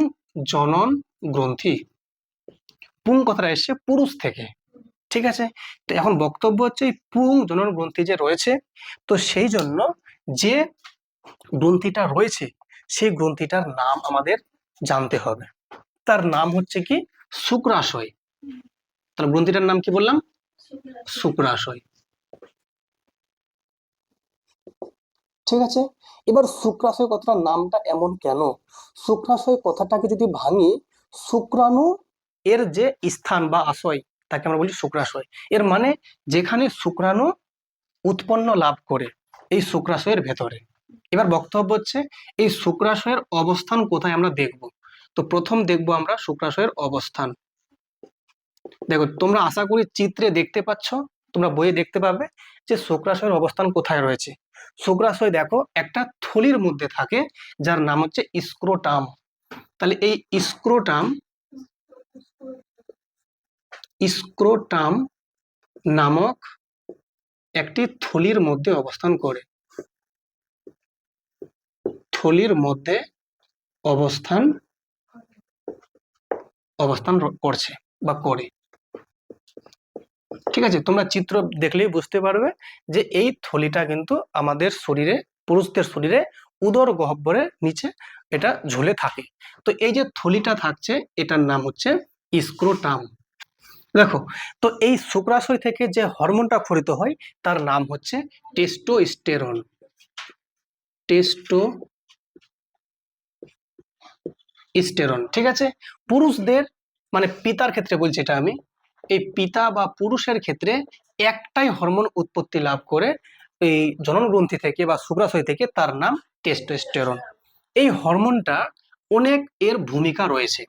Speaker 1: জনন গ্রন্থি। পুং কথাটা এসছে পুরুষ থেকে, ঠিক আছে। তো এখন বক্তব্য হচ্ছে এই পুং জনন গ্রন্থি যে রয়েছে, তো সেই জন্য যে গ্রন্থিটা রয়েছে সেই গ্রন্থিটার নাম আমাদের জানতে হবে। তার নাম হচ্ছে কি শুক্রাশয়। তাহলে গ্রন্থিটার নাম কি বললাম? শুক্রাশয়। ঠিক আছে। এবার শুক্রাশয় কথাটার নামটা এমন কেন? শুক্রাশয় কথাটাকে যদি ভাঙি, শুক্রাণু এর যে স্থান বা আশয় তাকে আমরা বলি শুক্রাশয়। এর মানে যেখানে শুক্রাণু উৎপন্ন লাভ করে, এই শুক্রাশয়ের ভেতরে। এবার বক্তব্য হচ্ছে এই শুক্রাশয়ের অবস্থান কোথায় আমরা দেখব। তো প্রথম দেখব আমরা শুক্রাশয়ের অবস্থান। দেখো, তোমরা আশা করি চিত্রে দেখতে পাচ্ছ, তোমরা বইয়ে দেখতে পাবে যে শুক্রাশয়ের অবস্থান কোথায় রয়েছে। শুক্রাশয় দেখো একটা থলির মধ্যে থাকে, যার নাম হচ্ছে স্ক্রোটাম। তাহলে এই স্ক্রোটাম, স্ক্রোটাম নামক একটি থলির মধ্যে অবস্থান করে, থলির মধ্যে অবস্থান করছে বা করে। ঠিক আছে, তোমরা চিত্র দেখলেই বুঝতে পারবে যে এই থলিটা কিন্তু আমাদের শরীরে, পুরুষদের শরীরে উদর গহ্বরের নিচে এটা ঝুলে থাকে। তো এই যে থলিটা থাকছে এটার নাম হচ্ছে স্ক্রোটাম। দেখো, তো এই শুক্রাশয় থেকে যে হরমোনটা ক্ষরিত হয় তার নাম হচ্ছে টেস্টোস্টেরন। টেস্টোস্টেরন, ঠিক আছে। পুরুষদের মানে পিতার ক্ষেত্রে বলছি এটা আমি, এই পিতা বা পুরুষের ক্ষেত্রে একটাই হরমোন উৎপত্তি লাভ করে এই জনন গ্রন্থি থেকে বা শুক্রাশয় থেকে, তার নাম টেস্টোস্টেরন। এই হরমোনটা অনেক এর ভূমিকা রয়েছে,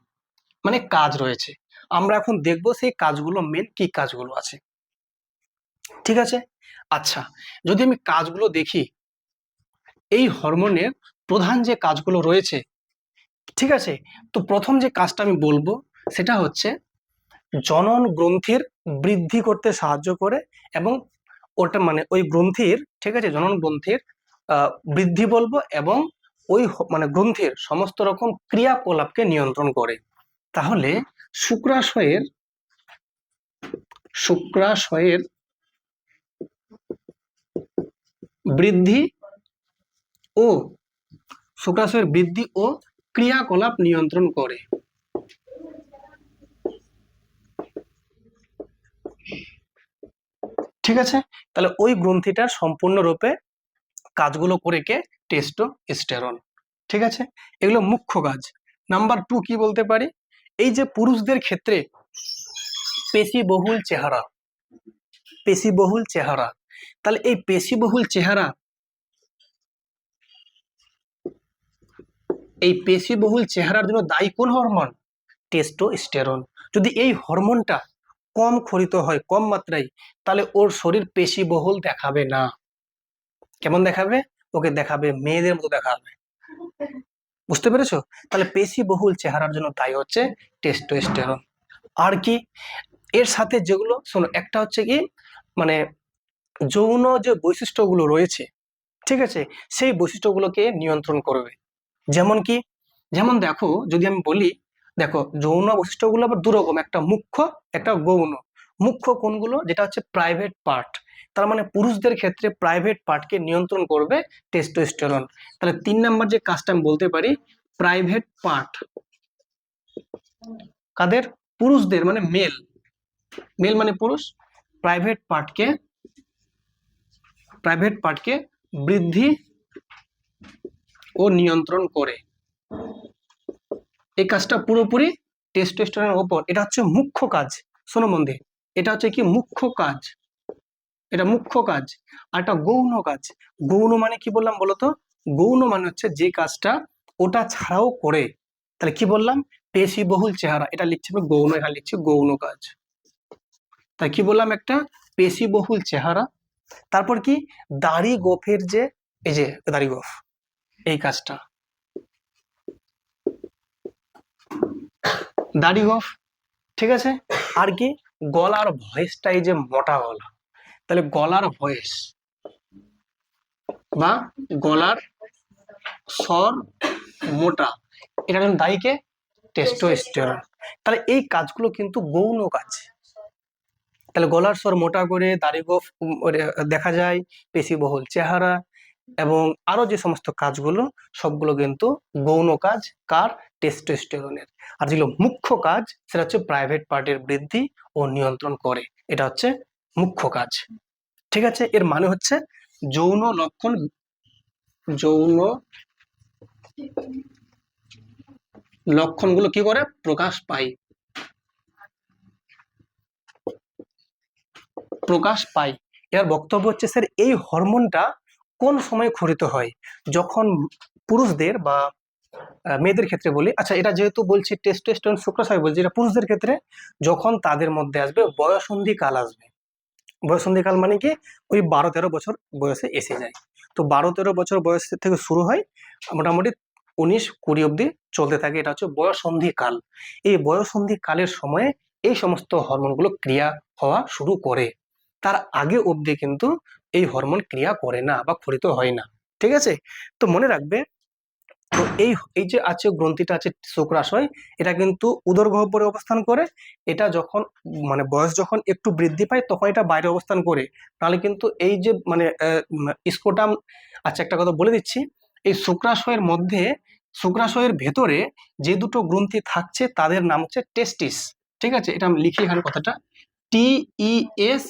Speaker 1: মানে কাজ রয়েছে। আমরা এখন দেখব সেই কাজগুলো, মেন কি কাজগুলো আছে। ঠিক আছে। আচ্ছা, যদি আমি কাজগুলো দেখি, এই হরমোনের প্রধান যে কাজগুলো রয়েছে, ঠিক আছে, তো প্রথম যে কাজটা আমি বলবো সেটা হচ্ছে জনন গ্রন্থির বৃদ্ধি করতে সাহায্য করে, এবং ওটা মানে ওই গ্রন্থির, ঠিক আছে, জনন গ্রন্থির বৃদ্ধি বলবো, এবং ওই মানে গ্রন্থির সমস্ত রকম ক্রিয়াকলাপকে নিয়ন্ত্রণ করে। তাহলে শুক্রাশয়ের শুক্রাশয়ের বৃদ্ধি ও শুক্রাশয়ের বৃদ্ধি ও ক্রিয়াকলাপ নিয়ন্ত্রণ করে। ঠিক আছে, তাহলে ওই গ্রন্থিটার সম্পূর্ণরূপে কাজগুলো করে কে? টেস্টোস্টেরন। ঠিক আছে, এগুলো মুখ্য কাজ। নাম্বার 2 কি বলতে পারি, এই যে পুরুষদের ক্ষেত্রে পেশিবহুল চেহারা, পেশিবহুল চেহারা, তাহলে এই পেশিবহুল চেহারা, এই পেশিবহুল চেহারার জন্য দায়ী কোন হরমোন? টেস্টোস্টেরন। যদি এই হরমোনটা কম ক্ষরিত হয়, কম মাত্রায়, তাহলে ওর শরীর পেশিবহুল দেখাবে না। কেমন দেখাবে? ওকে দেখাবে মেয়েদের মতো দেখাবে। বুঝতে পেরেছো? তাহলে পেশিবহুল চেহারার জন্য দায়ী হচ্ছে টেস্টোস্টেরন। আর কি এর সাথে যেগুলো, শোনো, একটা হচ্ছে কি মানে যৌন যে বৈশিষ্ট্যগুলো রয়েছে, ঠিক আছে, সেই বৈশিষ্ট্যগুলোকে নিয়ন্ত্রণ করবে। যেমন কি, যেমন দেখো, যদি আমি বলি, দেখো যৌন বৈশিষ্ট্যগুলো আবার দুরকম, একটা মুখ্য, একটা গৌণ। মুখ্য কোনগুলো? যেটা হচ্ছে প্রাইভেট পার্ট, তার মানে পুরুষদের ক্ষেত্রে প্রাইভেট পার্টকে নিয়ন্ত্রণ করবে টেস্টোস্টেরন। তাহলে 3 নাম্বার যে কাজটা আমি বলতে পারি, প্রাইভেট পার্ট কাদের? পুরুষদের, মানে মেল, মেল মানে পুরুষ, প্রাইভেট পার্টকে বৃদ্ধি ও নিয়ন্ত্রণ করে। এই কাজটা পুরোপুরি টেস্টোস্টেরনের উপর, এটা হচ্ছে মুখ্য কাজ। শোনো মন দিয়ে, এটা হচ্ছে কি মুখ্য কাজ, এটা মুখ্য কাজ। আর একটা গৌণ কাজ। গৌণ মানে কি বললাম বলতো? গৌণ মানে হচ্ছে যে কাজটা ওটা ছাড়াও করে। তাহলে কি বললাম? পেশিবহুল চেহারা, এটা লিখছি আমি গৌণ, এখানে লিখছি গৌণ কাজ। তাই কি বললাম, একটা পেশিবহুল চেহারা। তারপর কি, দাড়ি গোফের যে, এই যে দাড়ি গোফ, এই কাজটা, দাড়ি গোফ, ঠিক আছে। আর কি, গলার ভয়েসটা এই যে মোটা গলা, তাহলে গলার ভয়েস বা গলার স্বর মোটা, এটা জন্য দায়ীকে টেস্টোস্টেরন। তাহলে এই কাজগুলো কিন্তু গৌণ কাজ। তাহলে গলার স্বর মোটা করে, দাড়ি গোঁফ দেখা যায়, পেশিবহুল চেহারা, এবং আরো যে সমস্ত কাজগুলো সবগুলো কিন্তু গৌণ কাজ, কার, টেস্টোস্টেরনের। আর যেগুলো মুখ্য কাজ সেটা হচ্ছে প্রাইভেট পার্টের বৃদ্ধি ও নিয়ন্ত্রণ করে, এটা হচ্ছে মুখ্য কাজ। ঠিক আছে, এর মানে হচ্ছে যৌন লক্ষণ, যৌন লক্ষণগুলো কি করে প্রকাশ পায়, প্রকাশ পায়। এর বক্তব্য হচ্ছে স্যার এই হরমোনটা কোন সময় ক্ষরিত হয়, যখন পুরুষদের বা মেয়েদের ক্ষেত্রে বলি, আচ্ছা এটা যেহেতু বলছি টেস্টোস্টেরন শুক্রাশয় বলছি, এটা পুরুষদের ক্ষেত্রে যখন তাদের মধ্যে আসবে বয়সন্ধি কাল আসবে। বয়সন্ধি কাল মানে কি, ওই 12-13 বছর বয়সে এসে যায়। তো 12-13 বছর বয়স থেকে শুরু হয়, মোটামুটি 19-20 অব্দি চলতে থাকে, এটা হচ্ছে বয়সন্ধি কাল। এই বয়সন্ধি কালের সময়ে এই সমস্ত হরমোনগুলো ক্রিয়া হওয়া শুরু করে। তার আগে অবধি কিন্তু এই হরমোন ক্রিয়া করে না বা ক্ষরিত হয় না। ঠিক আছে, তো মনে রাখবে, তো এই এই যে আছে গ্রন্থিটা আছে শুক্রাশয়, এটা কিন্তু উদর গহ্বরে অবস্থান করে। এটা যখন মানে বয়স যখন একটু বৃদ্ধি পায় তখন এটা বাইরে অবস্থান করে, নাহলে কিন্তু এই যে মানে স্কোটাম। আচ্ছা একটা কথা বলে দিচ্ছি, এই শুক্রাশয়ের মধ্যে, শুক্রাশয়ের ভেতরে যে দুটো গ্রন্থি থাকছে তাদের নাম হচ্ছে টেস্টিস। ঠিক আছে, এটা আমি লিখি এখানে কথাটা, TESTIS,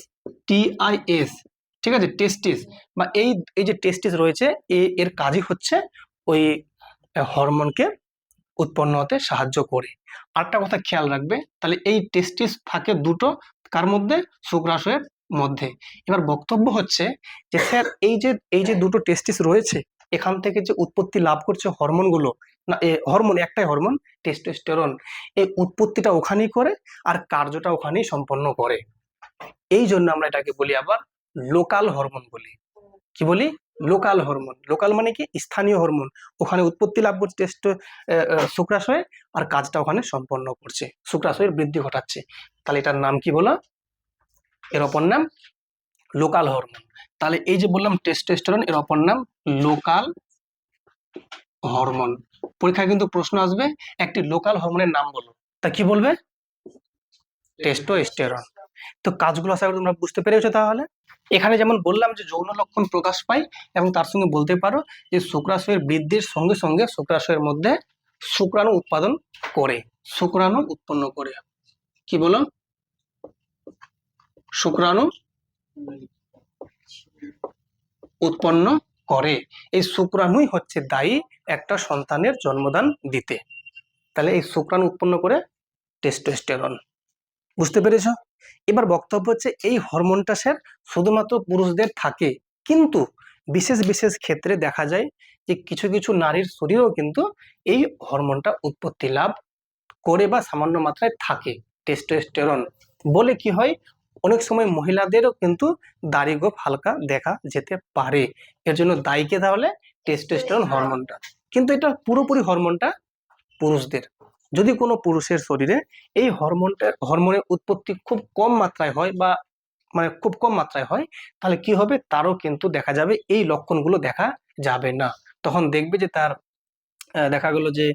Speaker 1: ঠিক আছে, টেস্টিস। বা এই এই যে টেস্টিস রয়েছে, এর কাজই হচ্ছে ওই হরমোনকে উৎপন্ন হতে সাহায্য করে। আরেকটা কথা খেয়াল রাখবে, তাহলে এই টেস্টিস থাকে দুটো, কার মধ্যে, শুক্রাশয়ের মধ্যে। এবার বক্তব্য হচ্ছে যে স্যার এই যে দুটো টেস্টিস রয়েছে, এখান থেকে যে উৎপত্তি লাভ করছে হরমোনগুলো, না হরমোন একটাই হরমোন টেস্টোস্টেরন, এই উৎপত্তিটা ওখানেই করে আর কার্যটা ওখানেই সম্পন্ন করে। এই জন্য আমরা এটাকে বলি আবার লোকাল হরমোন বলি। কি বলি, লোকাল হরমোন। লোকাল মানে কি, স্থানীয় হরমোন, ওখানে উৎপত্তি লাভ করছে শুক্রাশয়ে, আর কাজটা ওখানে সম্পন্ন করছে, শুক্রাশয়ের বৃদ্ধি ঘটাচ্ছে। তাহলে এটার নাম কি বলো, এর অপর নাম লোকাল হরমোন। তাহলে এই যে বললাম টেস্টোস্টেরন, এর অপর নাম লোকাল হরমোন। পরীক্ষায় কিন্তু প্রশ্ন আসবে, একটি লোকাল হরমোনের নাম বলো, তা কি বলবে, টেস্টোস্টেরন। তো কাজগুলো আশা করি তোমরা বুঝতে পেরেছো। তাহলে এখানে যেমন বললাম যে যৌন লক্ষণ প্রকাশ পায়, এবং তার সঙ্গে বলতে পারো যে শুক্রাশয়ের বৃদ্ধির সঙ্গে সঙ্গে শুক্রাশয়ের মধ্যে শুক্রাণু উৎপাদন করে, শুক্রাণু উৎপন্ন করে। কি বলো, শুক্রাণু উৎপন্ন করে। এই শুক্রাণুই হচ্ছে দায়ী একটা সন্তানের জন্মদান দিতে। তাহলে এই শুক্রাণু উৎপন্ন করে টেস্টোস্টেরন। বুঝতে পেরেছ? এবার বক্তব্য হচ্ছে এই হরমোনটা স্যার শুধুমাত্র পুরুষদের থাকে, কিন্তু বিশেষ বিশেষ ক্ষেত্রে দেখা যায় যে কিছু কিছু নারীর শরীরেও কিন্তু এই হরমোনটা উৎপত্তি লাভ করে বা সামান্য মাত্রায় থাকে টেস্টোস্টেরন। বলে কি হয়, অনেক সময় মহিলাদেরও কিন্তু দাড়ি গোঁফ হালকা দেখা যেতে পারে। এর জন্য দায়ীকে তাহলে টেস্টোস্টেরন হরমোনটা, কিন্তু এটা পুরোপুরি হরমোনটা পুরুষদের। যদি কোনো পুরুষের শরীরে এই হরমোনের উৎপত্তি খুব কম মাত্রায় হয়, বা মানে খুব কম মাত্রায় হয়, তাহলে কি হবে, তারও কিন্তু দেখা যাবে এই লক্ষণগুলো দেখা যাবে না। তখন দেখবে যে তার দেখা গেল যে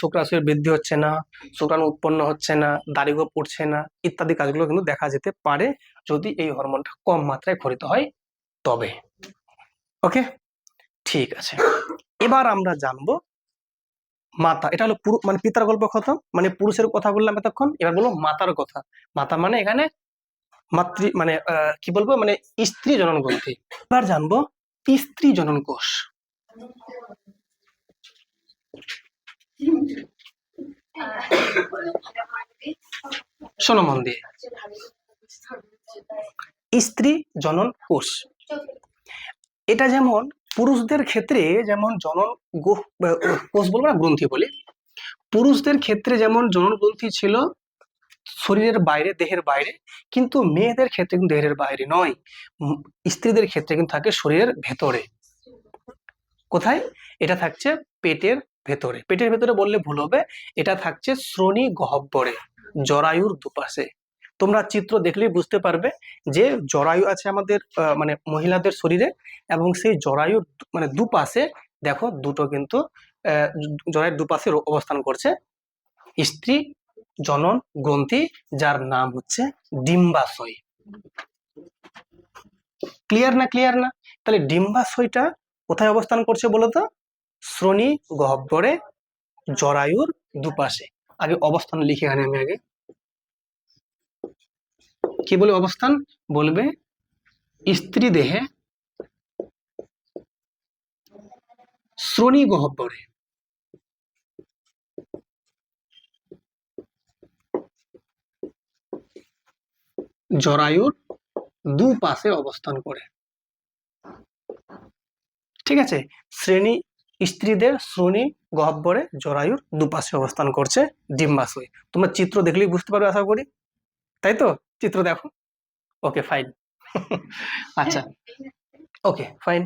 Speaker 1: শুক্রাশয়ের বৃদ্ধি হচ্ছে না, শুক্রাণু উৎপন্ন হচ্ছে না, দাড়ি গোঁফ উঠছে না, ইত্যাদি কাজগুলো কিন্তু দেখা যেতে পারে যদি এই হরমোনটা কম মাত্রায় ক্ষরিত হয় তবে। ওকে, ঠিক আছে। এবার আমরা জানবো মাতা। এটা হলো মানে পিতার গল্প খতম, মানে পুরুষের কথা বললাম এতক্ষণ, এবার বলবো মাতার কথা। মাতা মানে এখানে মাতৃ মানে কি বলবো, মানে স্ত্রী জনন গ্রন্থি। এবার জানবো স্ত্রী জনন কোষ। শোনো মন দিয়ে, স্ত্রী জনন কোষ, এটা যেমন পুরুষদের ক্ষেত্রে যেমন জনন কোষ বলবো না, গ্রন্থি বলি, পুরুষদের ক্ষেত্রে যেমন জননগ্রন্থি ছিল শরীরের বাইরে, দেহের বাইরে, কিন্তু মেয়েদের ক্ষেত্রে কিন্তু দেহের বাইরে নয়, স্ত্রীদের ক্ষেত্রে কিন্তু থাকে শরীরের ভেতরে। কোথায়? এটা থাকছে পেটের ভেতরে। পেটের ভেতরে বললে ভুল হবে, এটা থাকছে শ্রোণী গহ্বরে, জরায়ুর দুপাশে। তোমরা চিত্র দেখলেই বুঝতে পারবে যে জরায়ু আছে আমাদের মানে মহিলাদের শরীরে, এবং সেই জরায়ুর মানে দুপাশে দেখো দুটো কিন্তু জরায়ুর দুপাশে অবস্থান করছে স্ত্রী জনন গ্রন্থি, যার নাম হচ্ছে ডিম্বাশয়। ক্লিয়ার না? ক্লিয়ার না? তাহলে ডিম্বাশয়টা কোথায় অবস্থান করছে বলতো? শ্রোণী গহ্বরে, জরায়ুর দুপাশে। আগে অবস্থান লিখে এখানে আমি আগে কি বলে অবস্থান বলবে, স্ত্রী দেহে শ্রোণী গহ্বরে, জরায়ুর দুপাশে অবস্থান করে। ঠিক আছে, স্ত্রীদের শ্রোণী গহ্বরে জরায়ুর দুপাশে অবস্থান করছে ডিম্বাশয়। তোমরা চিত্র দেখলেই বুঝতে পারবে আশা করি, তাই তো? চিত্র দেখো। Okay fine. আচ্ছা, ওকে ফাইন।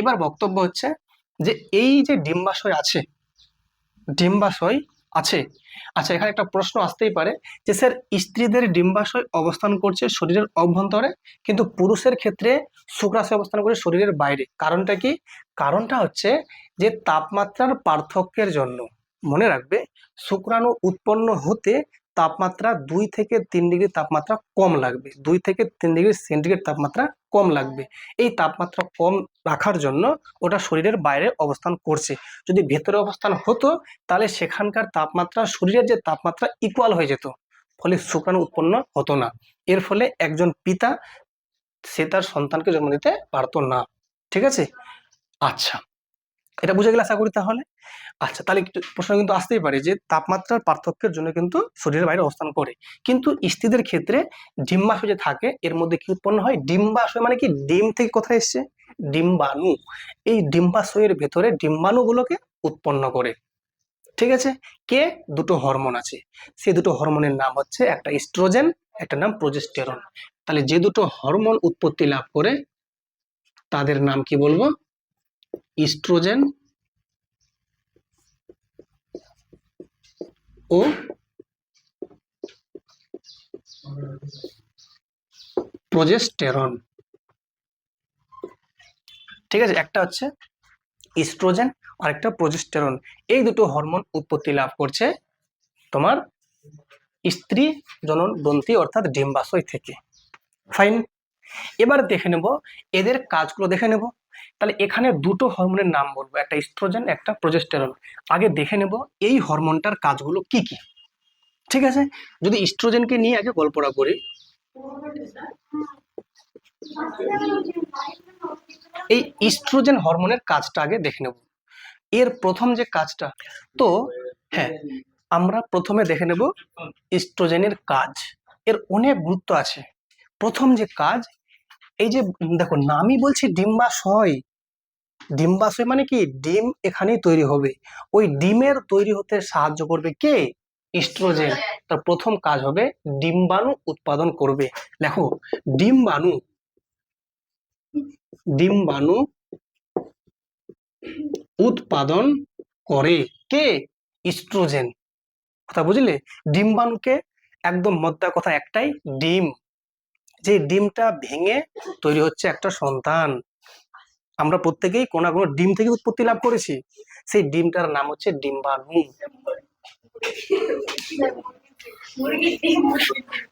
Speaker 1: এবার বক্তব্য হচ্ছে যে এই যে ডিম্বাশয় আছে, ডিম্বাশয় আছে, আচ্ছা এখানে একটা প্রশ্ন আসতেই পারে যে স্যার স্ত্রীদের ডিম্বাশয় অবস্থান করছে শরীরের অভ্যন্তরে, কিন্তু পুরুষের ক্ষেত্রে শুক্রাশয় অবস্থান করে শরীরের বাইরে। কারণটা কি? কারণটা হচ্ছে যে তাপমাত্রার পার্থক্যের জন্য। মনে রাখবে, শুক্রাণু উৎপন্ন হতে তাপমাত্রা 2 থেকে 3 ডিগ্রি তাপমাত্রা কম লাগবে, 2 থেকে 3 ডিগ্রি সেন্টিগ্রেড তাপমাত্রা কম লাগবে। এই তাপমাত্রা কম রাখার জন্য ওটা শরীরের বাইরে অবস্থান করছে। যদি ভেতরে অবস্থান হতো তাহলে সেখানকার তাপমাত্রা শরীরের যে তাপমাত্রা ইকুয়াল হয়ে যেত, ফলে শুক্রাণু উৎপন্ন হতো না। এর ফলে একজন পিতা সে তার সন্তানকে জন্ম দিতে পারতো না। ঠিক আছে, আচ্ছা এটা বুঝে গেলে আশা করি তাহলে। আচ্ছা তাহলে প্রশ্ন কিন্তু আসতেই পারে যে তাপমাত্রার পার্থক্যের জন্য কিন্তু শরীরের বাইরে অবস্থান করে, কিন্তু স্ত্রীদের ক্ষেত্রে ডিম্বাশয় যে থাকে এর মধ্যে কি উৎপন্ন হয়? ডিম্বাশয় মানে কি? ডিম থেকে কোথায় এসছে? ডিম্বাণু। এই ডিম্বাশয়ের ভেতরে ডিম্বাণুগুলোকে উৎপন্ন করে। ঠিক আছে, কে? দুটো হরমোন আছে, সেই দুটো হরমোনের নাম হচ্ছে একটা ইস্ট্রোজেন, একটা নাম প্রোজেস্টেরন। তাহলে যে দুটো হরমোন উৎপত্তি লাভ করে তাদের নাম কি বলবো? ইস্ট্রোজেন ও প্রোজেস্টেরন। ঠিক আছে, একটা হচ্ছে ইস্ট্রোজেন আর একটা প্রোজেস্টেরন। এই দুটো হরমোন উৎপত্তি লাভ করছে তোমার স্ত্রী জনন গ্রন্থি অর্থাৎ ডিম্বাশয় থেকে। ফাইন, এবার দেখে নেব এদের কাজগুলো দেখে নেব। তাহলে এখানে দুটো হরমোনের নাম বলবো, একটা ইস্ট্রোজেন একটা প্রোজেস্টেরন। আগে দেখে নেব এই হরমোনটার কাজগুলো কি কি। ঠিক আছে, যদি ইস্ট্রোজেনকে নিয়ে আগে গল্পটা করি। এই ইস্ট্রোজেন হরমোনের কাজটা আগে দেখে নেব। এর প্রথম যে কাজটা, তো হ্যাঁ আমরা প্রথমে দেখে নেব ইস্ট্রোজেনের কাজ। এর অনেক গুরুত্ব আছে। প্রথম যে কাজ, এই যে দেখো নামই বলছি ডিম্বাশয়। ডিম্বাশয় মানে কি? ডিম এখানেই তৈরি হবে, ওই ডিমের তৈরি হতে সাহায্য করবে কে? ইস্ট্রোজেন। তার প্রথম কাজ হবে ডিম্বাণু উৎপাদন করবে। দেখো ডিম্বাণু, ডিম্বাণু উৎপাদন করে কে? ইস্ট্রোজেন। কথা বুঝলে? ডিম্বাণুকে একদম মোদ্দা কথা একটাই, ডিম। যে ডিমটা ভেঙে তৈরি হচ্ছে একটা সন্তান। আমরা প্রত্যেকেই কোনো না কোনো ডিম থেকে উৎপত্তি লাভ করেছি, সেই ডিমটার নাম হচ্ছে ডিম্বাণু।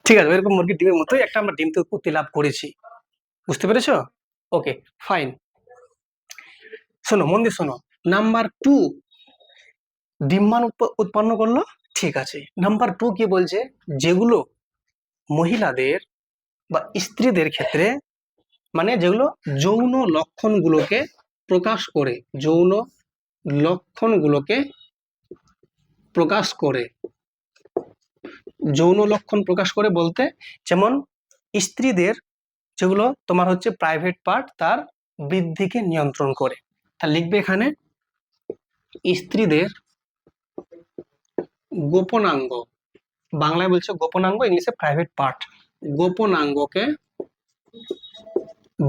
Speaker 1: ঠিক আছে, এরকম মুরগির ডিমের মতোই একটা আমরা ডিম থেকে উৎপত্তি লাভ করেছি। বুঝতে পেরেছো? Okay fine. শোনো, মন দিয়ে শোনো। নাম্বার 2, ডিম্বাণু উৎপন্ন করলো, ঠিক আছে। নাম্বার 2 কি বলছে? যেগুলো মহিলাদের বা স্ত্রীদের ক্ষেত্রে, মানে যেগুলো যৌন লক্ষণগুলোকে প্রকাশ করে, যৌন লক্ষণগুলোকে প্রকাশ করে। যৌন লক্ষণ প্রকাশ করে বলতে যেমন স্ত্রীদের যেগুলো তোমার হচ্ছে প্রাইভেট পার্ট, তার বৃদ্ধিকে নিয়ন্ত্রণ করে। তা লিখবে এখানে স্ত্রীদের গোপনাঙ্গ, বাংলায় বলছে গোপনাঙ্গ, ইংলিশে প্রাইভেট পার্ট, গোপনাঙ্গকে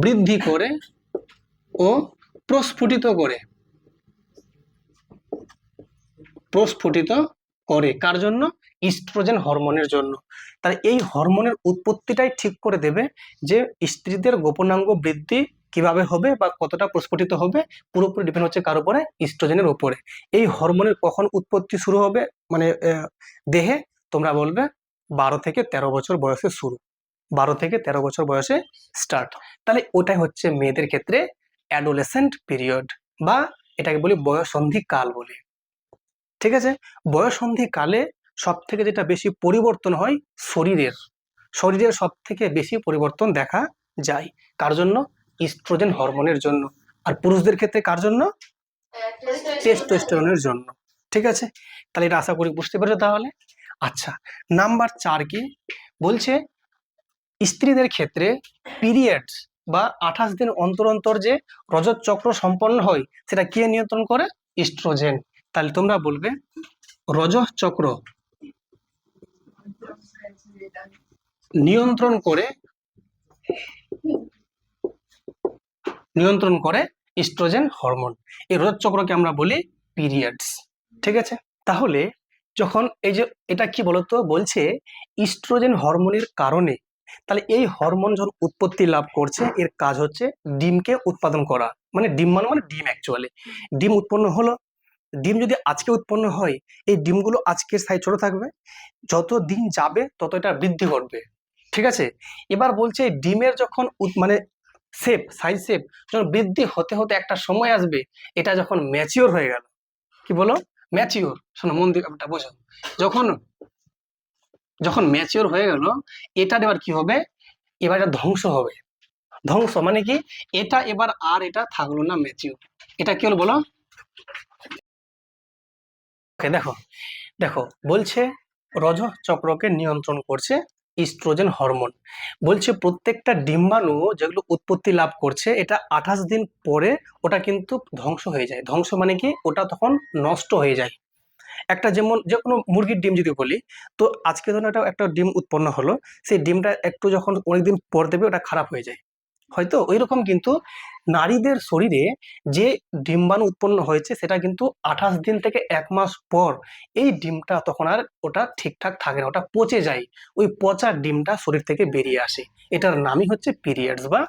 Speaker 1: বৃদ্ধি করে ও প্রস্ফুটিত করে, প্রস্ফুটিত করে কার জন্য? ইস্ট্রোজেন হরমোনের জন্য। তাহলে এই হরমোনের উৎপত্তিটাই ঠিক করে দেবে যে স্ত্রীদের গোপনাঙ্গ বৃদ্ধি কিভাবে হবে বা কতটা প্রস্ফুটিত হবে, পুরোপুরি ডিপেন্ড হচ্ছে কার উপরে? ইস্ট্রোজেনের উপরে। এই হরমোনের কখন উৎপত্তি শুরু হবে মানে দেহে? তোমরা বলবে 12 থেকে 13 বছর বয়সে শুরু, 12 থেকে 13 বছর বয়সে স্টার্ট। তাহলে ওটাই হচ্ছে মেয়েদের ক্ষেত্রে অ্যাডোলেসেন্ট পিরিয়ড, বা এটাকে বলি বয়ঃসন্ধি কাল বলে। ঠিক আছে, বয়ঃসন্ধি কালে সব থেকে যেটা বেশি পরিবর্তন হয় শরীরের, শরীরের সব থেকে বেশি পরিবর্তন দেখা যায় কার জন্য? ইস্ট্রোজেন হরমোনের জন্য। আর পুরুষদের ক্ষেত্রে কার জন্য? টেস্টোস্টেরনের জন্য। ঠিক আছে, তাহলে এটা আশা করি বুঝতে পেরেছো তাহলে। আচ্ছা, নাম্বার 4 কি বলছে? স্ত্রীদের ক্ষেত্রে পিরিয়ডস বা 28 দিন অন্তর অন্তর যে রজত চক্র সম্পন্ন হয় সেটা কে নিয়ন্ত্রণ করে? ইস্ট্রোজেন। তাহলে তোমরা বলবে রজত চক্র নিয়ন্ত্রণ করে ইস্ট্রোজেন হরমোন। এই রজত চক্রকে আমরা বলি পিরিয়ডস। ঠিক আছে, তাহলে যখন এই যে এটা কি বলতো বলছে ইস্ট্রোজেন হরমোনের কারণে, তাহলে এই হরমোন যখন উৎপত্তি লাভ করছে এর কাজ হচ্ছে ডিমকে উৎপাদন করা, মানে ডিম মানে ডিম, অ্যাকচুয়ালি ডিম উৎপন্ন হলো। ডিম যদি আজকে উৎপন্ন হয় এই ডিমগুলো আজকের সাইজ ছোট থাকবে, যত দিন যাবে তত এটা বৃদ্ধি ঘটবে। ঠিক আছে, এবার বলছে ডিমের যখন মানে শেপ, সাইজ শেপ যখন বৃদ্ধি হতে হতে একটা সময় আসবে এটা যখন ম্যাচিওর হয়ে গেল, কি বলো? ম্যাচিওর। শোনো মন দিয়ে ব্যাপারটা বোঝো, যখন যখন ম্যাচিওর হয়ে গেল এটা এবার কি হবে? এবার এটা ধ্বংস হবে। ধ্বংস মানে কি? এটা এবার আর এটা থাকলো না ম্যাচিওর, এটা কি হলো বলো? দেখো দেখো বলছে রজঃ চক্রকে নিয়ন্ত্রণ করছে ইস্ট্রোজেন হরমোন। বলছে প্রত্যেকটা ডিম্বাণু যেগুলো উৎপত্তি লাভ করছে এটা 28 দিন পরে ওটা কিন্তু ধ্বংস হয়ে যায়। ধ্বংস মানে কি? ওটা তখন নষ্ট হয়ে যায়। একটা যেমন যে কোনো মুরগির ডিম যদি বলি, তো আজকে ধরুন একটা ডিম উৎপন্ন হলো, সেই ডিমটা একটু যখন অনেকদিন পর দেবে ওটা খারাপ হয়ে যায় হয়তো। ওই রকম কিন্তু নারীদের শরীরে যে ডিম্বাণু উৎপন্ন হয়েছে সেটা কিন্তু 28 দিন থেকে 1 মাস পর এই ডিমটা তখন আর ওটা ঠিকঠাক থাকে না, ওটা পচে যায়। ওই পচা ডিমটা শরীর থেকে বেরিয়ে আসে। এটার নামই হচ্ছে পিরিয়ডস বা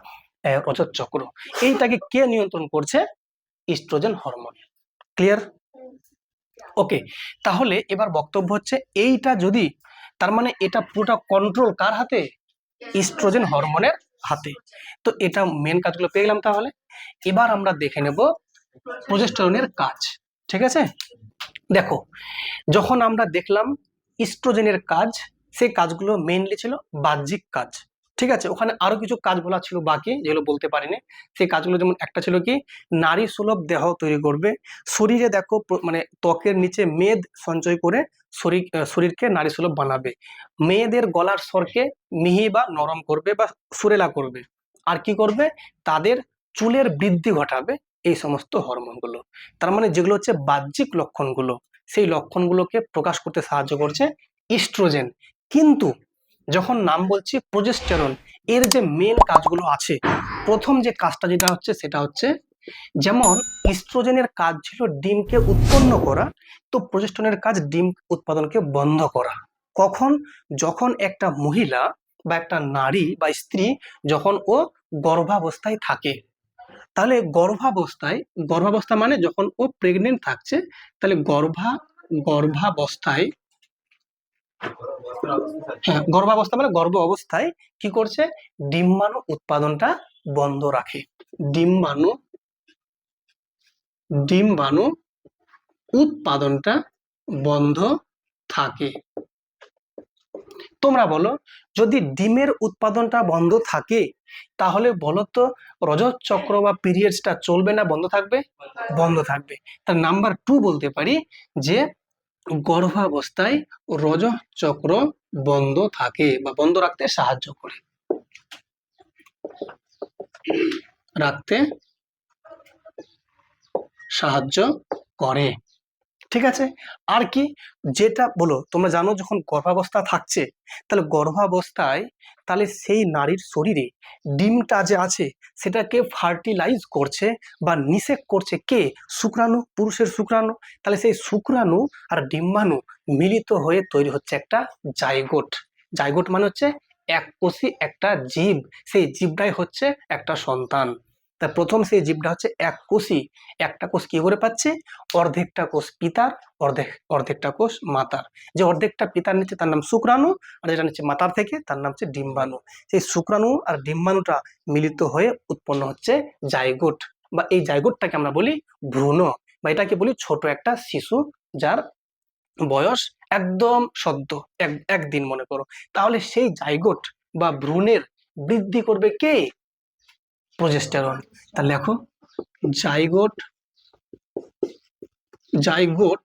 Speaker 1: রজত চক্র। এইটাকে কে নিয়ন্ত্রণ করছে? Oestrogen hormone. ক্লিয়ার? ওকে, তাহলে এবার বক্তব্য হচ্ছে এইটা যদি, তার মানে এটা পুরোটা কন্ট্রোল কার হাতে? ইস্ট্রোজেন হরমোনের হাতে। তো এটা মেন কাজগুলো পেয়ে গেলাম। তাহলে এবার আমরা দেখে নেব প্রজেস্টেরনের কাজ। ঠিক আছে, দেখো যখন আমরা দেখলাম ইস্ট্রোজেনের কাজ, সেই কাজগুলো মেইনলি ছিল বাহ্যিক কাজ। ঠিক আছে, ওখানে আরো কিছু কাজ বলা ছিল বাকি যেগুলো বলতে পারিনি। সেই কাজগুলো যেমন একটা ছিল কি, নারী সুলভ দেহ তৈরি করবে। শরীরে দেখো মানে ত্বকের নিচে মেদ সঞ্চয় করে শরীরকে নারী সুলভ বানাবে। মেয়েদের গলার স্বরকে মিহি বা নরম করবে বা সুরেলা করবে। আর কি করবে? তাদের চুলের বৃদ্ধি ঘটাবে। এই সমস্ত হরমোনগুলো, তার মানে যেগুলো হচ্ছে বাহ্যিক লক্ষণগুলো, সেই লক্ষণগুলোকে প্রকাশ করতে সাহায্য করছে ইস্ট্রোজেন। কিন্তু যখন নাম বলছি প্রজেস্টেরন, এর যে মেন কাজগুলো আছে, প্রথম যে কাজটা যেটা হচ্ছে সেটা হচ্ছে, যেমন ইস্ট্রোজেনের কাজ ছিল ডিমকে উৎপন্ন করা, তো প্রজেস্টেরনের কাজ ডিম উৎপাদনকে বন্ধ করা। কখন? যখন একটা মহিলা বা একটা নারী বা স্ত্রী যখন ও গর্ভাবস্থায় থাকে, তাহলে গর্ভাবস্থা মানে যখন ও প্রেগনেন্ট থাকছে, তাহলে গর্ভাবস্থায়, হ্যাঁ গর্ভাবস্থা মানে গর্ভ অবস্থায় কি করছে? ডিম্বাণু উৎপাদনটা বন্ধ রাখে। ডিম্বাণু ডিম্বাণু উৎপাদনটা বন্ধ থাকে। তোমরা বলো, যদি ডিমের উৎপাদনটা বন্ধ থাকে তাহলে বলো তো রজত চক্র বা পিরিয়ডসটা চলবে না বন্ধ থাকবে? বন্ধ থাকবে। তার নাম্বার 2 বলতে পারি যে গর্ভাবস্থায় রজত চক্র বন্ধ থাকে বা বন্ধ রাখতে সাহায্য করে, রাখতে সাহায্য করে। ঠিক আছে। আর কি, যেটা বলো তোমরা জানো যখন গর্ভাবস্থা থাকছে, তাহলে গর্ভাবস্থায় তাহলে সেই নারীর শরীরে ডিমটা যে আছে সেটাকে ফার্টিলাইজ করছে বা নিষেক করছে কে? শুক্রাণু, পুরুষের শুক্রাণু। তাহলে সেই শুক্রাণু আর ডিম্বাণু মিলিত হয়ে তৈরি হচ্ছে একটা জাইগোট। জাইগোট মানে হচ্ছে এককোষী একটা জীব, সেই জীবটাই হচ্ছে একটা সন্তান। তা প্রথম সেই জীবটা হচ্ছে এককোষী, একটা কোষ কি করে পাচ্ছে? অর্ধেকটা কোষ পিতার, অর্ধেকটা কোষ মাতার। যে অর্ধেকটা পিতার নিচে তার নাম শুক্রাণু, আর যেটা নিচে মাতার থেকে তার নাম হচ্ছে ডিম্বাণু। সেই শুক্রাণু আর ডিম্বাণুটা মিলিত হয়ে উৎপন্ন হচ্ছে জাইগোট, বা এই জাইগোটটাকে আমরা বলি ভ্রূণ, বা এটাকে বলি ছোট একটা শিশু যার বয়স একদম সদ্য একদিন মনে করো। তাহলে সেই জাইগোট বা ভ্রূণের বৃদ্ধি করবে কে? প্রজেস্টেরন। তাহলে লেখো জাইগোট, জাইগোট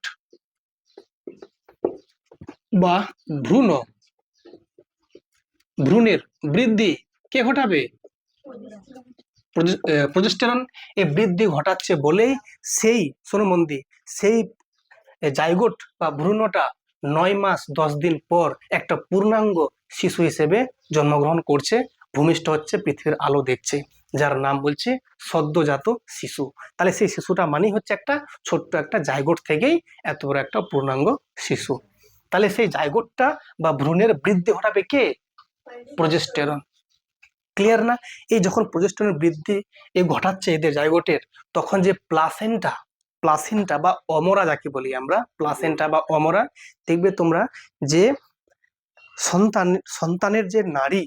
Speaker 1: বা ভ্রূণ, ভ্রূণের বৃদ্ধি কে ঘটাবে? প্রজেস্টেরন। এই বৃদ্ধি ঘটাচ্ছে বলেই সেই, শোনো মন দিয়ে, সেই জাইগোট বা ভ্রূণটা 9 মাস 10 দিন পর একটা পূর্ণাঙ্গ শিশু হিসেবে জন্মগ্রহণ করছে, ভূমিষ্ঠ হচ্ছে, পৃথিবীর আলো দেখছে, যার নাম বলছে সদ্যজাত শিশু। তাহলে সেই শিশুটা মানে হচ্ছে একটা ছোট্ট একটা জাইগোট থেকেই এত বড় একটা পূর্ণাঙ্গ শিশু। তাহলে সেই জাইগোটটা বা ভ্রূণের বৃদ্ধি ঘটাবে কে? প্রজেস্টেরন। ক্লিয়ার না? এই যখন প্রজেস্টেরনের বৃদ্ধি ঘটাচ্ছে এদের জাইগোটের, তখন যে প্লাসেন্টা, প্লাসেন্টা বা অমরা যাকে বলি আমরা, প্লাসেন্টা বা অমরা, দেখবে তোমরা যে সন্তানের যে নারী,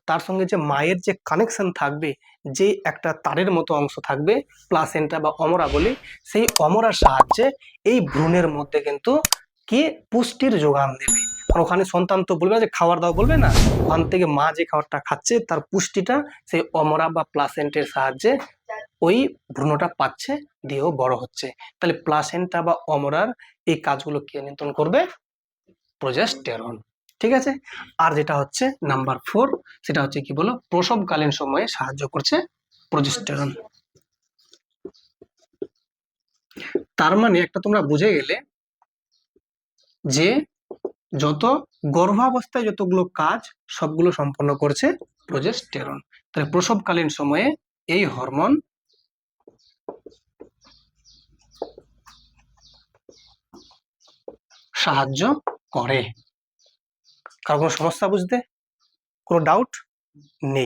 Speaker 1: তার সঙ্গে যে মায়ের যে কানেকশন থাকবে, যে একটা তারের মতো অংশ থাকবে, প্লাসেন্টা বা অমরা বলি, সেই অমরার সাহায্যে এই ভ্রূণের মধ্যে কিন্তু কি পুষ্টির যোগান দেবে। কারণ ওখানে সন্তান তো বলবে না যে খাবার দাও, বলবে না, ওখান থেকে মা যে খাবারটা খাচ্ছে তার পুষ্টিটা সেই অমরা বা প্লাসেন্টের সাহায্যে ওই ভ্রূণটা পাচ্ছে, দিয়েও বড় হচ্ছে। তাহলে প্লাসেন্টা বা অমরার এই কাজগুলো কে নিয়ন্ত্রণ করবে? প্রজেস্টেরন। ঠিক আছে। আর যেটা হচ্ছে নাম্বার 4, সেটা হচ্ছে কি বলো, প্রসবকালীন সময়ে সাহায্য করছে প্রজেস্টেরন। তার মানে একটা তোমরা বুঝে গেলে যে যত গর্ভাবস্থায় যতগুলো কাজ সবগুলো সম্পন্ন করছে প্রজেস্টেরন। তাহলে প্রসবকালীন সময়ে এই হরমোন সাহায্য করে। কারো কোনো সমস্যা বুঝতে, কোনো ডাউট নেই?